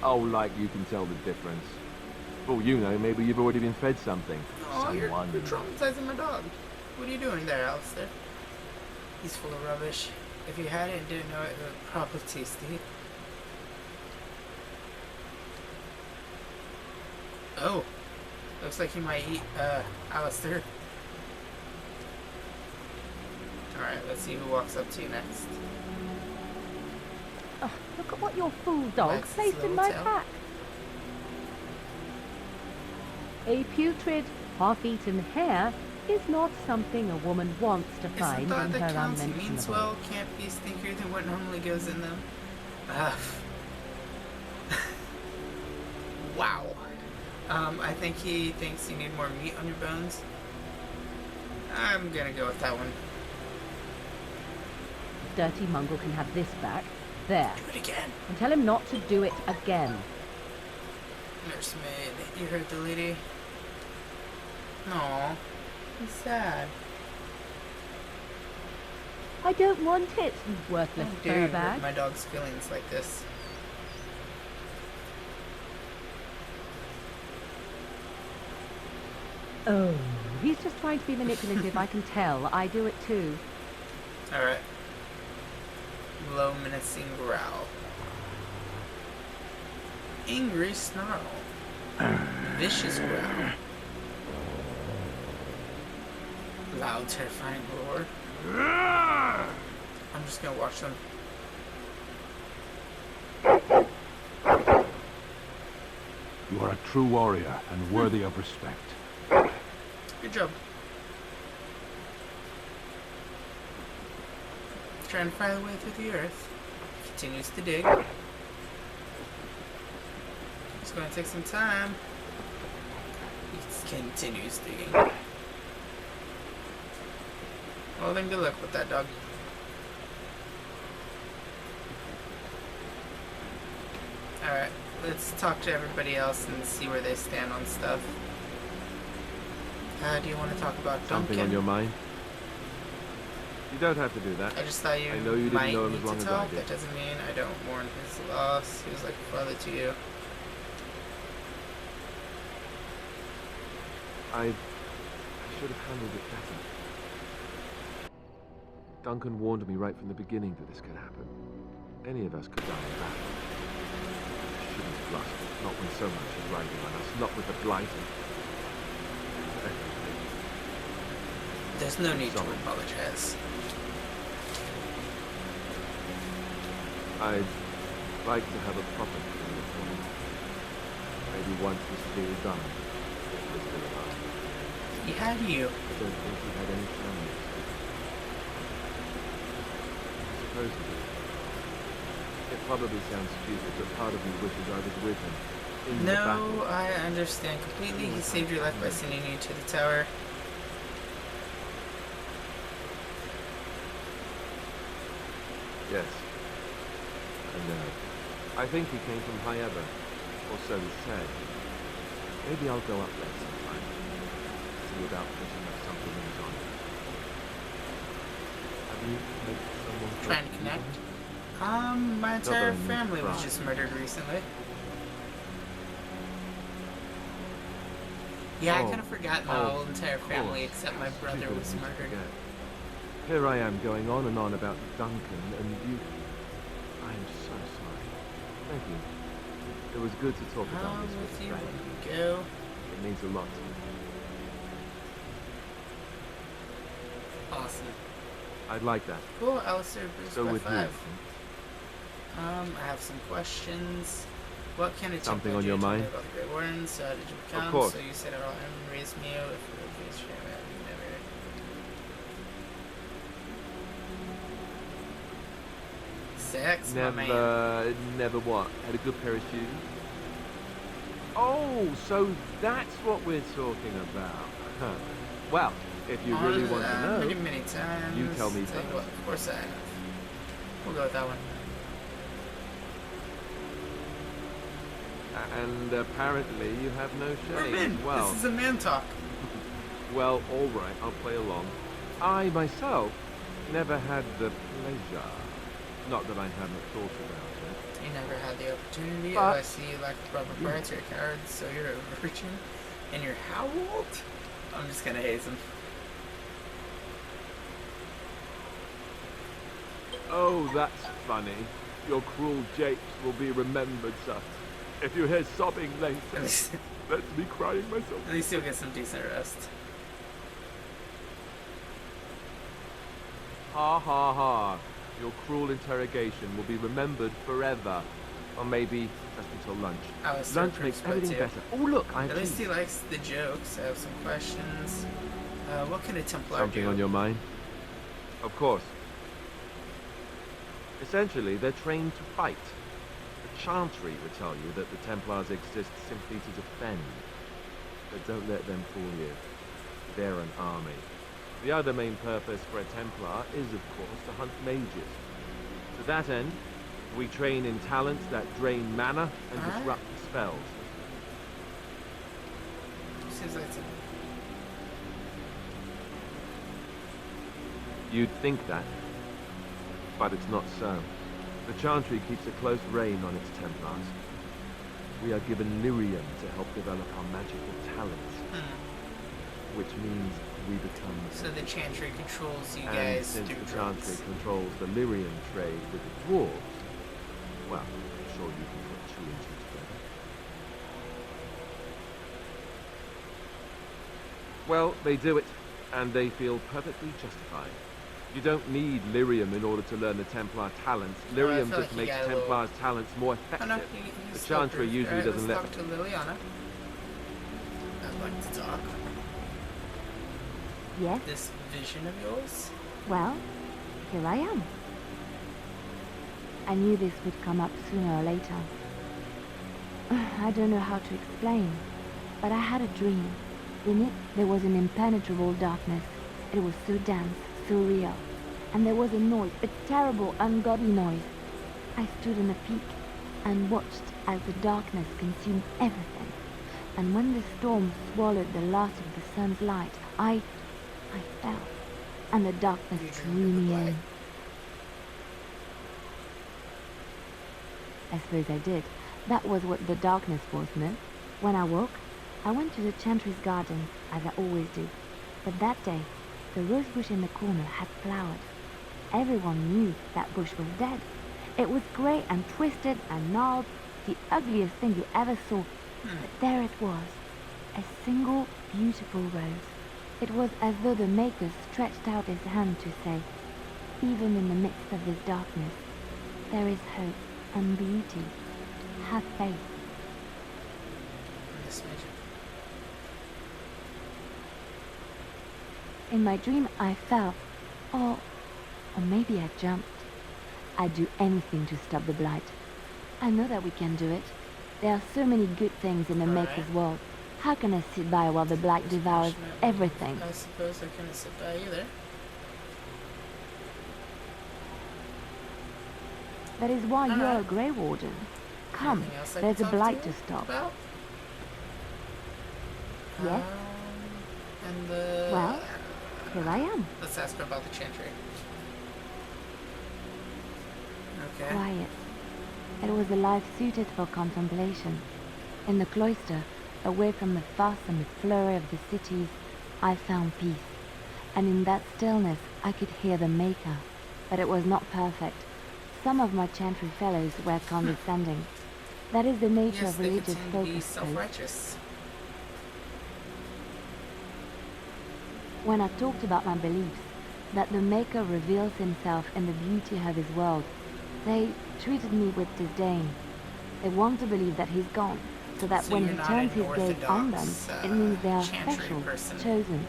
Oh, like you can tell the difference. Well, you know, maybe you've already been fed something. Oh, you're traumatizing my dog. What are you doing there, Alistair? He's full of rubbish. If you had it and didn't know it, it would probably taste it. Oh. Looks like he might eat, Alistair. Alright, let's see who walks up to you next. Oh, look at what your fool dog That's placed in my tail. pack. A putrid, half-eaten hare is not something a woman wants to Isn't find that in the her counts means unmentionable. well can't be stinkier than what normally goes in them? Wow. I think he thinks you need more meat on your bones. I'm gonna go with that one. Dirty mongrel can have this back. There. Do it again. And tell him not to do it again. Nursemaid, you heard the lady? Aw, he's sad. I don't want it, you worthless How dare you fur hurt bag. my dog's feelings like this? Oh, he's just trying to be manipulative, I can tell. I do it too. Alright. Low menacing growl. Angry snarl. Vicious growl. Loud terrifying roar. I'm just gonna watch them. You are a true warrior and worthy of respect. Good job. Trying to find a way through the earth. Continues to dig. It's going to take some time. He continues digging. Well then, good luck with that, dog. Alright, let's talk to everybody else and see where they stand on stuff. Do you want to talk about Duncan? Something on your mind? You don't have to do that. I just thought you, I know you might didn't know him need as long to as I talk. did. That doesn't mean I don't mourn his loss. He was like a father to you. I should have handled it better. Duncan warned me right from the beginning that this could happen. Any of us could die in battle. I shouldn't have lost it, not when so much is riding on us, not with the blight and... There's no need to apologize. I'd like to have a proper funeral for him. Maybe once this is all done, if we're still alive. He had you. I don't think he had any family. I suppose he did. It probably sounds stupid, but part of me wishes I was with him. In the battle. No, I understand completely. He saved your life by sending you to the tower. Yes. And I think he came from Hyeva, or so he said. Maybe I'll go up there sometime. See about putting up something in his honor. Have you met someone Trying to connect. My Not that I entire need family was pride. just murdered recently. Yeah, I Oh, kind of forgot my whole entire family except my brother Stupid of was me to murdered. forget. Here I am going on and on about Duncan, and you... I am so sorry. Thank you. It was good to talk about I'm this with a you friend. when you go. It means a lot to me. Awesome. I'd like that. Cool, Alistair Bruce So by with 5. you. I have some questions. What kind of Something temple on do your you tell me mind? about the Great Wardens? How did you become? course. So you said our own raised me out. If you were raised from it, you never. sex, my man. Never what? Had a good pair of shoes? Oh, so that's what we're talking about. Huh. Well, if you really want to know, many times. you tell me Tell you first. what, of course I have. We'll go with that one. And apparently you have no shame. Men. Well, This is a man talk. well, all right, I'll play along. I myself never had the pleasure. Not that I hadn't thought about it. You never had the opportunity. But- Oh, I see you like rubber parts, you're a coward, so you're a virgin. And you're how old? I'm just gonna haze him. Oh, that's funny. Your cruel japes will be remembered, sir. If you hear sobbing later, that's me crying myself. At least you'll get some decent rest. Ha ha ha. Your cruel interrogation will be remembered forever. Or maybe just until lunch. I was Lunch so makes cruel everything too. better. Oh look, I have At least cheese. he likes the jokes. I have some questions. What can a Templar Something do? on your mind? Of course. Essentially, they're trained to fight. The Chantry would tell you that the Templars exist simply to defend. But don't let them fool you. They're an army. The other main purpose for a Templar is, of course, to hunt mages. To that end, we train in talents that drain mana and disrupt spells. Seems like some... You'd think that, but it's not so. The Chantry keeps a close rein on its Templars. We are given lyrium to help develop our magical talents, which means we become... So the Chantry controls you and guys since through the drugs. Chantry controls the lyrium trade with the dwarves, well, I'm sure you can put two and two together. Well, they do it, and they feel perfectly justified. You don't need lyrium in order to learn the Templar talents. Lyrium feel just like you makes got a little- Templar's talents more Oh effective. no, The Chantry usually doesn't let... Let's talk to Leliana. I'd like to talk. Yes? This vision of yours? Well, here I am. I knew this would come up sooner or later. I don't know how to explain, but I had a dream. In it, there was an impenetrable darkness. It was so dense, so real. And there was a noise, a terrible, ungodly noise. I stood on a peak and watched as the darkness consumed everything. And when the storm swallowed the last of the sun's light, I fell. And the darkness drew me in. I suppose I did. That was what the darkness was, no? When I woke, I went to the Chantry's garden, as I always do. But that day, the rose bush in the corner had flowered. Everyone knew that bush was dead. It was grey and twisted and gnarled, the ugliest thing you ever saw. But there it was, a single beautiful rose. It was as though the Maker stretched out his hand to say, even in the midst of this darkness, there is hope and beauty. Have faith. In my dream, I fell. Or maybe I jumped. I'd do anything to stop the blight. I know that we can do it. There are so many good things in the Maker's world. How can I sit by while the blight devours everything? I suppose I couldn't sit by either. That is why you are a Grey Warden. Come, Anything else I there's can a talk blight to to you stop. about? Yes? And the... Well, here I am. Let's ask her about the Chantry. Okay. Quiet. It was a life suited for contemplation. In the cloister, away from the fuss and the flurry of the cities, I found peace. And in that stillness, I could hear the Maker. But it was not perfect. Some of my Chantry fellows were condescending. That is the nature Yes, of they religious continue to folk, be I suppose. self-righteous. When I talked about my beliefs, that the Maker reveals himself in the beauty of his world, they treated me with disdain. They want to believe that he's gone, so that So when you're he not turns an his gaze on them, orthodox, it means they are Chantry special, person. chosen.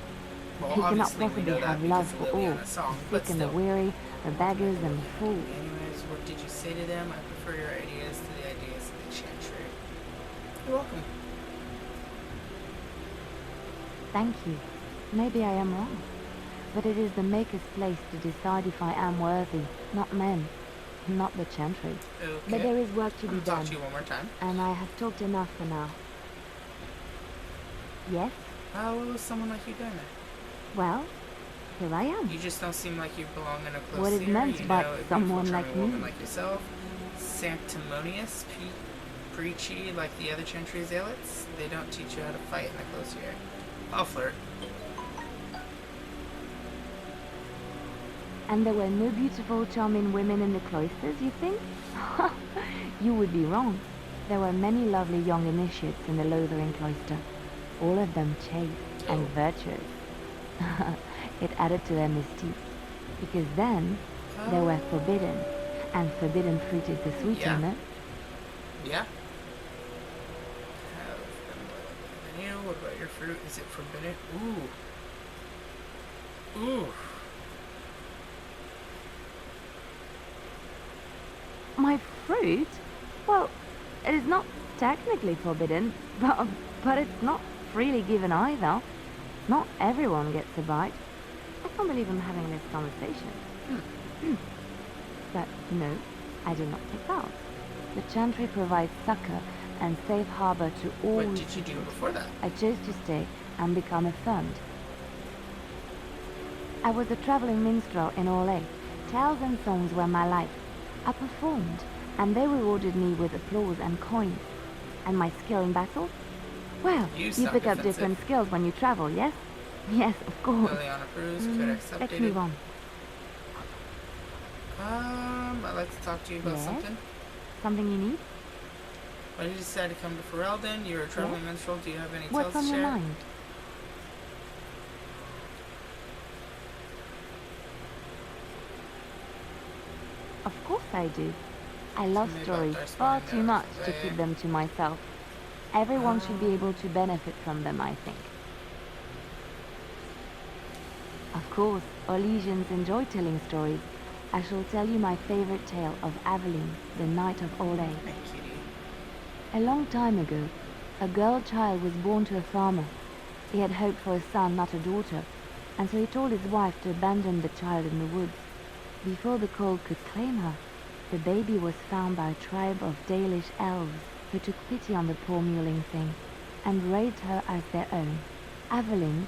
Well, he cannot obviously we possibly know that have because love of for all, Leliana's song, the but sick and the still. weary, the beggars and the fools. Anyways, What did you say to them? I prefer your ideas to the ideas of the Chantry. You're welcome. Thank you. Maybe I am wrong. But it is the Maker's place to decide if I am worthy, not men, not the Chantry. Okay. But there is work to be I'll done. talk to you one more time. And I have talked enough for now. Yes? What was someone like you doing there? Well, here I am. You just don't seem like you belong in a close What is theory, meant you by know, a someone beautiful, like charming woman me? like yourself, sanctimonious, preachy like the other Chantry zealots. They don't teach you how to fight in a close year. I'll flirt. And there were no beautiful, charming women in the cloisters, you think? You would be wrong. There were many lovely young initiates in the Lothering cloister, all of them chaste and virtuous. It added to their mystique, because then they were forbidden, and forbidden fruit is the sweeter, Yeah. no? Yeah? And you, what about your fruit? Is it forbidden? Ooh. Ooh. My fruit? Well, it is not technically forbidden, but it's not freely given either. Not everyone gets a bite. I can't believe I'm having this conversation. But no, I do not take vows. The Chantry provides succor and safe harbor to all. What did you do before that? I chose to stay and become affirmed. I was a traveling minstrel in Orlais. Tales and songs were my life. I performed, and they rewarded me with applause and coins. And my skill in battle? Well, you pick up different skills when you travel, yes? Yes, of course. Leliana Cruz, codex updated. Let's move on. I'd like to talk to you about Yes? something. Something you need? Why did you decide to come to Ferelden? You're a traveling minstrel. Do you have any What's tales on to your share? mind? Of course I do. I love me about stories Darkspawn far and too much to Lothering. keep them to myself. Everyone should be able to benefit from them, I think. Of course, Orlesians enjoy telling stories. I shall tell you my favorite tale of Aveline, the Knight of Orlais. A long time ago, a girl child was born to a farmer. He had hoped for a son, not a daughter, and so he told his wife to abandon the child in the woods. Before the cold could claim her, the baby was found by a tribe of Dalish elves who took pity on the poor mewling thing and raised her as their own. Aveline,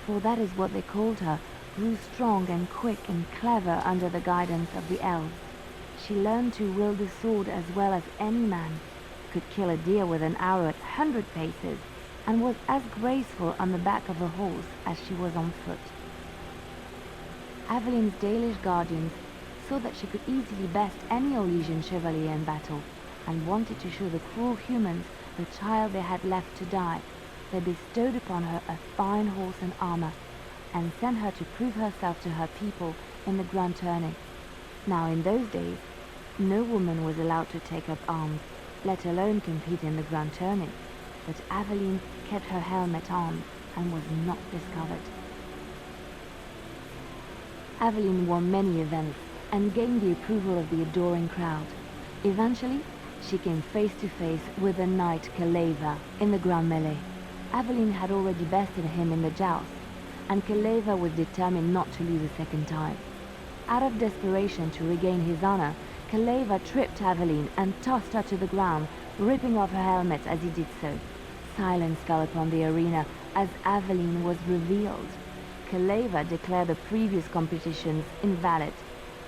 for that is what they called her, grew strong and quick and clever under the guidance of the elves. She learned to wield the sword as well as any man, could kill a deer with an arrow at 100 paces, and was as graceful on the back of a horse as she was on foot. Aveline's Dalish guardians saw that she could easily best any Orlesian chevalier in battle, and wanted to show the cruel humans the child they had left to die. They bestowed upon her a fine horse and armor, and sent her to prove herself to her people in the grand tourney. Now in those days, no woman was allowed to take up arms, let alone compete in the grand tourney, but Aveline kept her helmet on and was not discovered. Aveline won many events and gained the approval of the adoring crowd. Eventually, she came face to face with the knight Kaleva in the grand melee. Aveline had already bested him in the joust, and Kaleva was determined not to lose a second time. Out of desperation to regain his honor, Kaleva tripped Aveline and tossed her to the ground, ripping off her helmet as he did so. Silence fell upon the arena as Aveline was revealed. Kaleva declared the previous competitions invalid.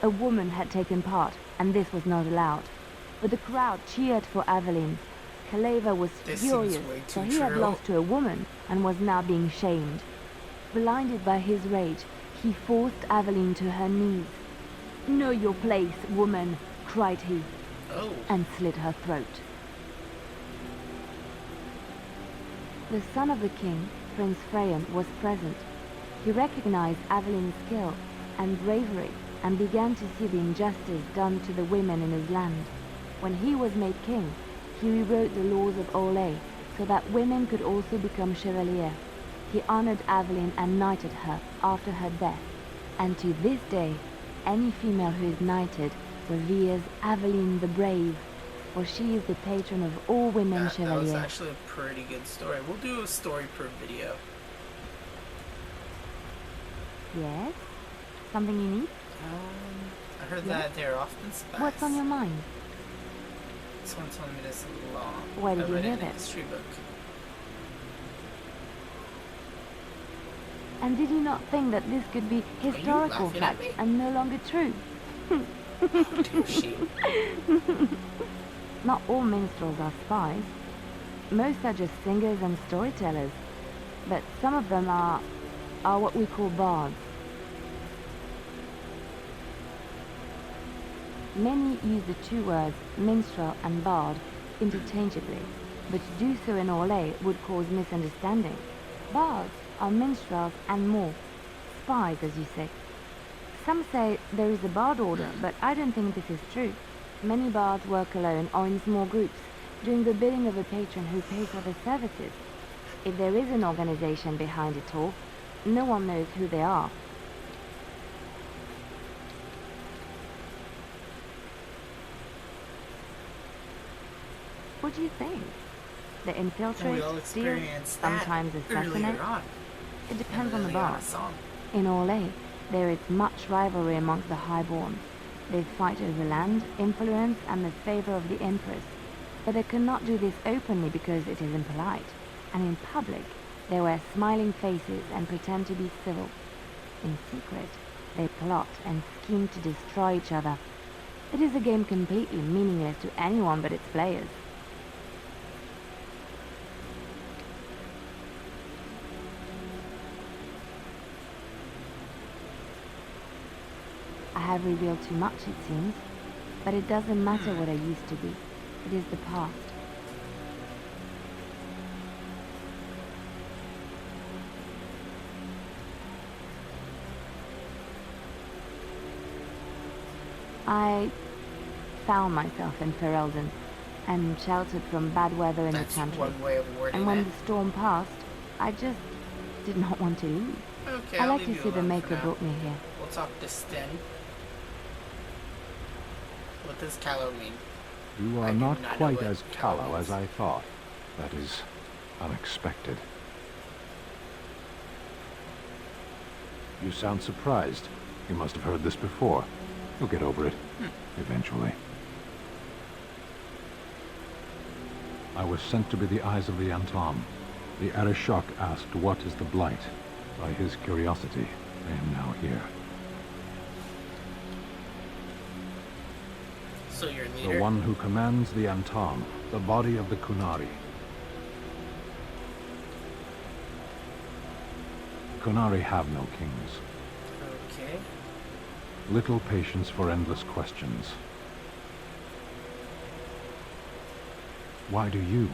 A woman had taken part, and this was not allowed. But the crowd cheered for Aveline. Kaleva was furious, for he had lost to a woman and was now being shamed. Blinded by his rage, he forced Aveline to her knees. "Know your place, woman," cried he, and slit her throat. The son of the king, Prince Freyan, was present. He recognized Aveline's skill and bravery and began to see the injustice done to the women in his land. When he was made king, he rewrote the laws of Orlais so that women could also become chevalier. He honored Aveline and knighted her after her death, and to this day, any female who is knighted reveres Aveline the Brave, for she is the patron of all women That was chevaliers. actually a pretty good story. We'll do a story per video. Yes? Something you need? I heard Yeah? that they're often spies. What's on your mind? Someone told me this long. Where did I you read hear it in a this? history book. And did you not think that this could be historical laughing at fact me? and no longer true? Not all minstrels are spies. Most are just singers and storytellers. But some of them are what we call bards. Many use the two words minstrel and bard interchangeably, but to do so in Orlais would cause misunderstanding. Bards are minstrels and more. Spies, as you say. Some say there is a bard order, but I don't think this is true. Many bards work alone or in small groups, doing the bidding of a patron who pays for their services. If there is an organization behind it all, no one knows who they are. What do you think? They infiltrate, We all steal, experienced that sometimes assassinate? earlier on. It depends on the Leliana bar. song. In Orlais, there is much rivalry amongst the highborn. They fight over land, influence, and the favor of the Empress. But they cannot do this openly because it is impolite. And in public, they wear smiling faces and pretend to be civil. In secret, they plot and scheme to destroy each other. It is a game completely meaningless to anyone but its players. I have revealed too much, it seems, but it doesn't matter what I used to be. It is the past. I found myself in Ferelden and sheltered from bad weather in That's the country. one way of wording And when it. the storm passed, I just did not want to leave. Okay, I I'll like leave to you see the alone Maker for now. brought me here. We'll talk to Sten. What does callow mean? You I are do not not know quite what as callow callow means. as I thought. That is unexpected. You sound surprised. You must have heard this before. You'll get over it. Eventually. I was sent to be the eyes of the Antom. The Arishok asked what is the Blight. By his curiosity, I am now here. So you're The leader? one who commands the Antom, the body of the Kunari. Kunari have no kings. Okay. Little patience for endless questions. Why do you?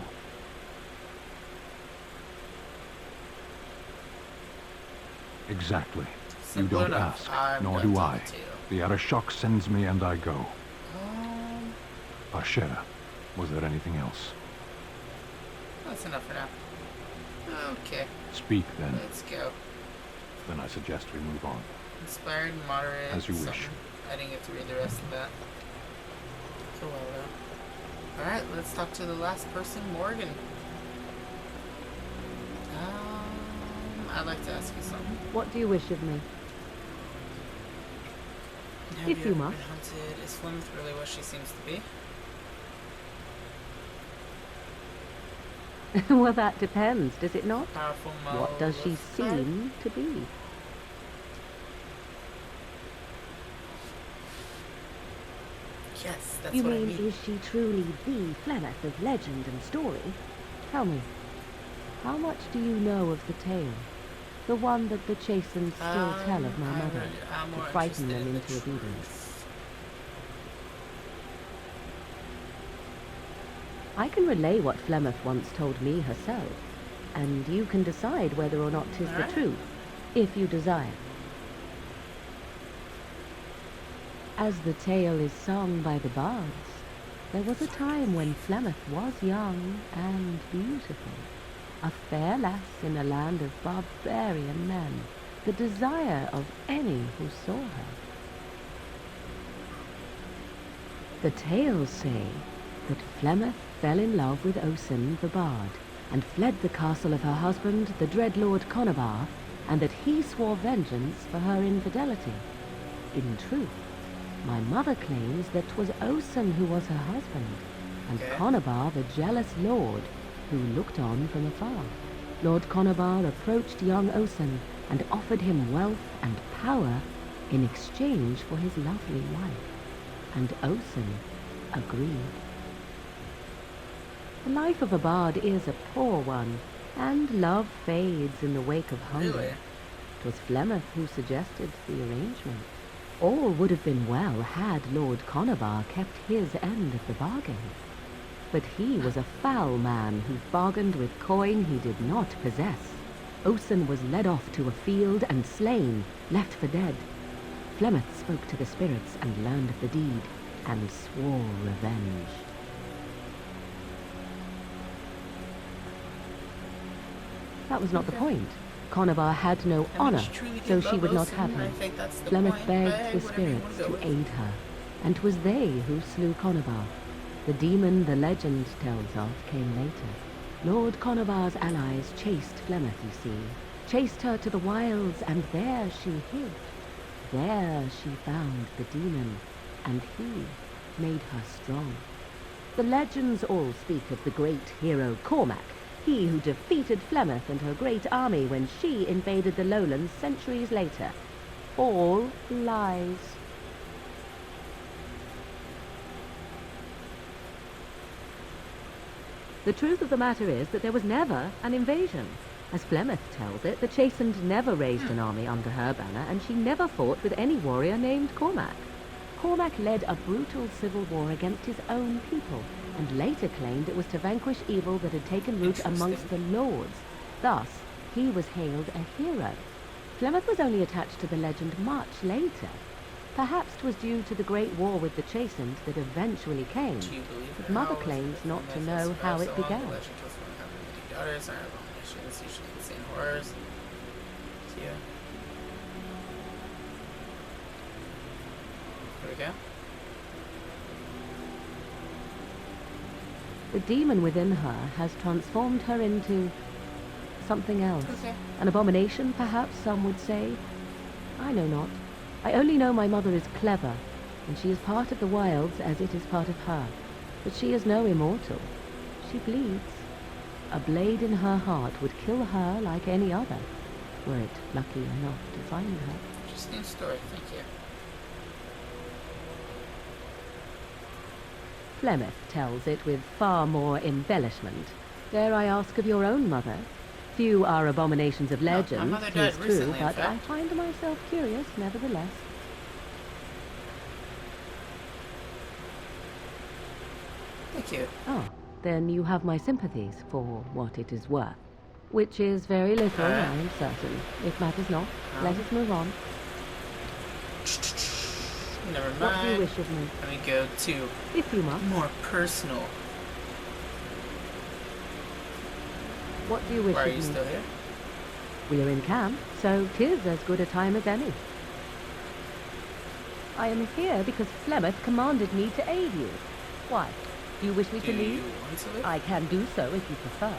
Exactly. Simple You don't enough. ask, I'm nor done do I. talking to you. The Arishok sends me and I go. Ashera, was there anything else? That's enough for now. Okay, Speak then. let's go. Then I suggest we move on. Inspired, moderate, As you wish. something. I didn't get to read the rest of that. So well though. Alright, let's talk to the last person, Morgan. I'd like to ask you something. What do you wish of me? Have If you ever must. been hunted? Is Flemeth really what she seems to be? Well, that depends, does it not? Powerful What does she Maleficent? seem to be? Yes, that's You what mean, I mean. is she truly the Flemeth of legend and story? Tell me, how much do you know of the tale? The one that the Chastened still tell of my mother, I'm to more frighten interested them in the into obedience. truth. I can relay what Flemeth once told me herself, and you can decide whether or not 'tis the Alright. truth, if you desire. As the tale is sung by the bards, there was a time when Flemeth was young and beautiful, a fair lass in a land of barbarian men, the desire of any who saw her. The tales say that Flemeth fell in love with Osen the Bard, and fled the castle of her husband, the dread Lord Conobar, and that he swore vengeance for her infidelity. In truth, my mother claims that 'twas Osen who was her husband, and Conobar the jealous lord who looked on from afar. Lord Conobar approached young Osen and offered him wealth and power in exchange for his lovely wife, and Osen agreed. The life of a bard is a poor one, and love fades in the wake of hunger. Really? 'Twas Flemeth who suggested the arrangement. All would have been well had Lord Conobar kept his end of the bargain. But he was a foul man who bargained with coin he did not possess. Osen was led off to a field and slain, left for dead. Flemeth spoke to the spirits and learned of the deed, and swore revenge. That was not the point. Conobar had no honor, so she would not have him. Flemeth begged the spirits to aid her, and 'twas they who slew Conobar. The demon the legend tells of came later. Lord Conobar's allies chased Flemeth, you see. Chased her to the wilds, and there she hid. There she found the demon, and he made her strong. The legends all speak of the great hero Cormac, he who defeated Flemeth and her great army when she invaded the lowlands centuries later. All lies. The truth of the matter is that there was never an invasion. As Flemeth tells it, the Chastened never raised an army under her banner, and she never fought with any warrior named Cormac. Cormac led a brutal civil war against his own people, and later claimed it was to vanquish evil that had taken root amongst the lords. Thus, he was hailed a hero. Flemeth was only attached to the legend much later. Perhaps 'twas due to the great war with the Chastened that eventually came, but Mother claims not to know how it began. Daughters are abominations, usually insane horrors. Yeah. Here we go. The demon within her has transformed her into something else. Okay. An abomination, perhaps some would say. I know not. I only know my mother is clever, and she is part of the wilds as it is part of her. But she is no immortal. She bleeds. A blade in her heart would kill her like any other, were it lucky enough to find her. Interesting story, thank you. Flemeth tells it with far more embellishment. Dare I ask of your own mother? Few are abominations of legend, my mother 'tis died true, recently, in but I fact. find myself curious nevertheless. Thank you. Ah, then you have my sympathies for what it is worth. Which is very little, I am certain. If matters not, let us move on. Never mind. What do you wish of me? Let me go to If you must. more personal. What do you wish Why are of you me? still here? We are in camp, so 'tis as good a time as any. I am here because Flemeth commanded me to aid you. Why? Do you wish me to Do leave? you want to leave? I can do so if you prefer.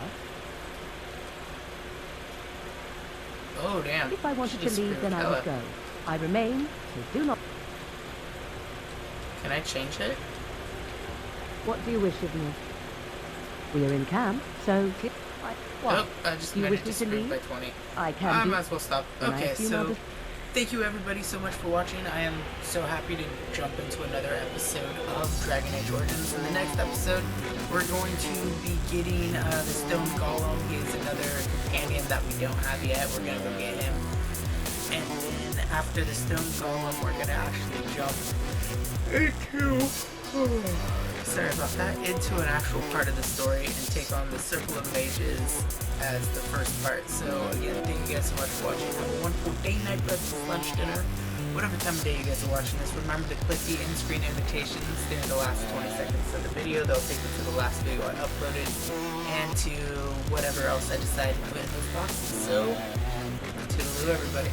Oh, damn. If I wanted She to just leave, then screwed I would Ella. go. I remain, so do not... Can I change it? What do you wish of me? We are in camp, so... What? Oh, I just Do you made wish it me to disapprove leave? by 20. I can I do... might as well stop. Then I Okay, assume I'll so just- thank you everybody so much for watching. I am so happy to jump into another episode of Dragon Age Origins. In the next episode, we're going to be getting the Stone Golem. He is another companion that we don't have yet. We're going to go get him. And then after the Stone Golem, we're going to actually jump into... sorry about that, into an actual part of the story and take on the Circle of Mages as the first part. So again, thank you guys so much for watching. Have a wonderful day, night, breakfast, lunch, dinner, whatever time of day you guys are watching this. Remember to click the in-screen invitations during the last 20 seconds of the video. They'll take you to the last video I uploaded and to whatever else I decide to put in those boxes. So, toodaloo everybody.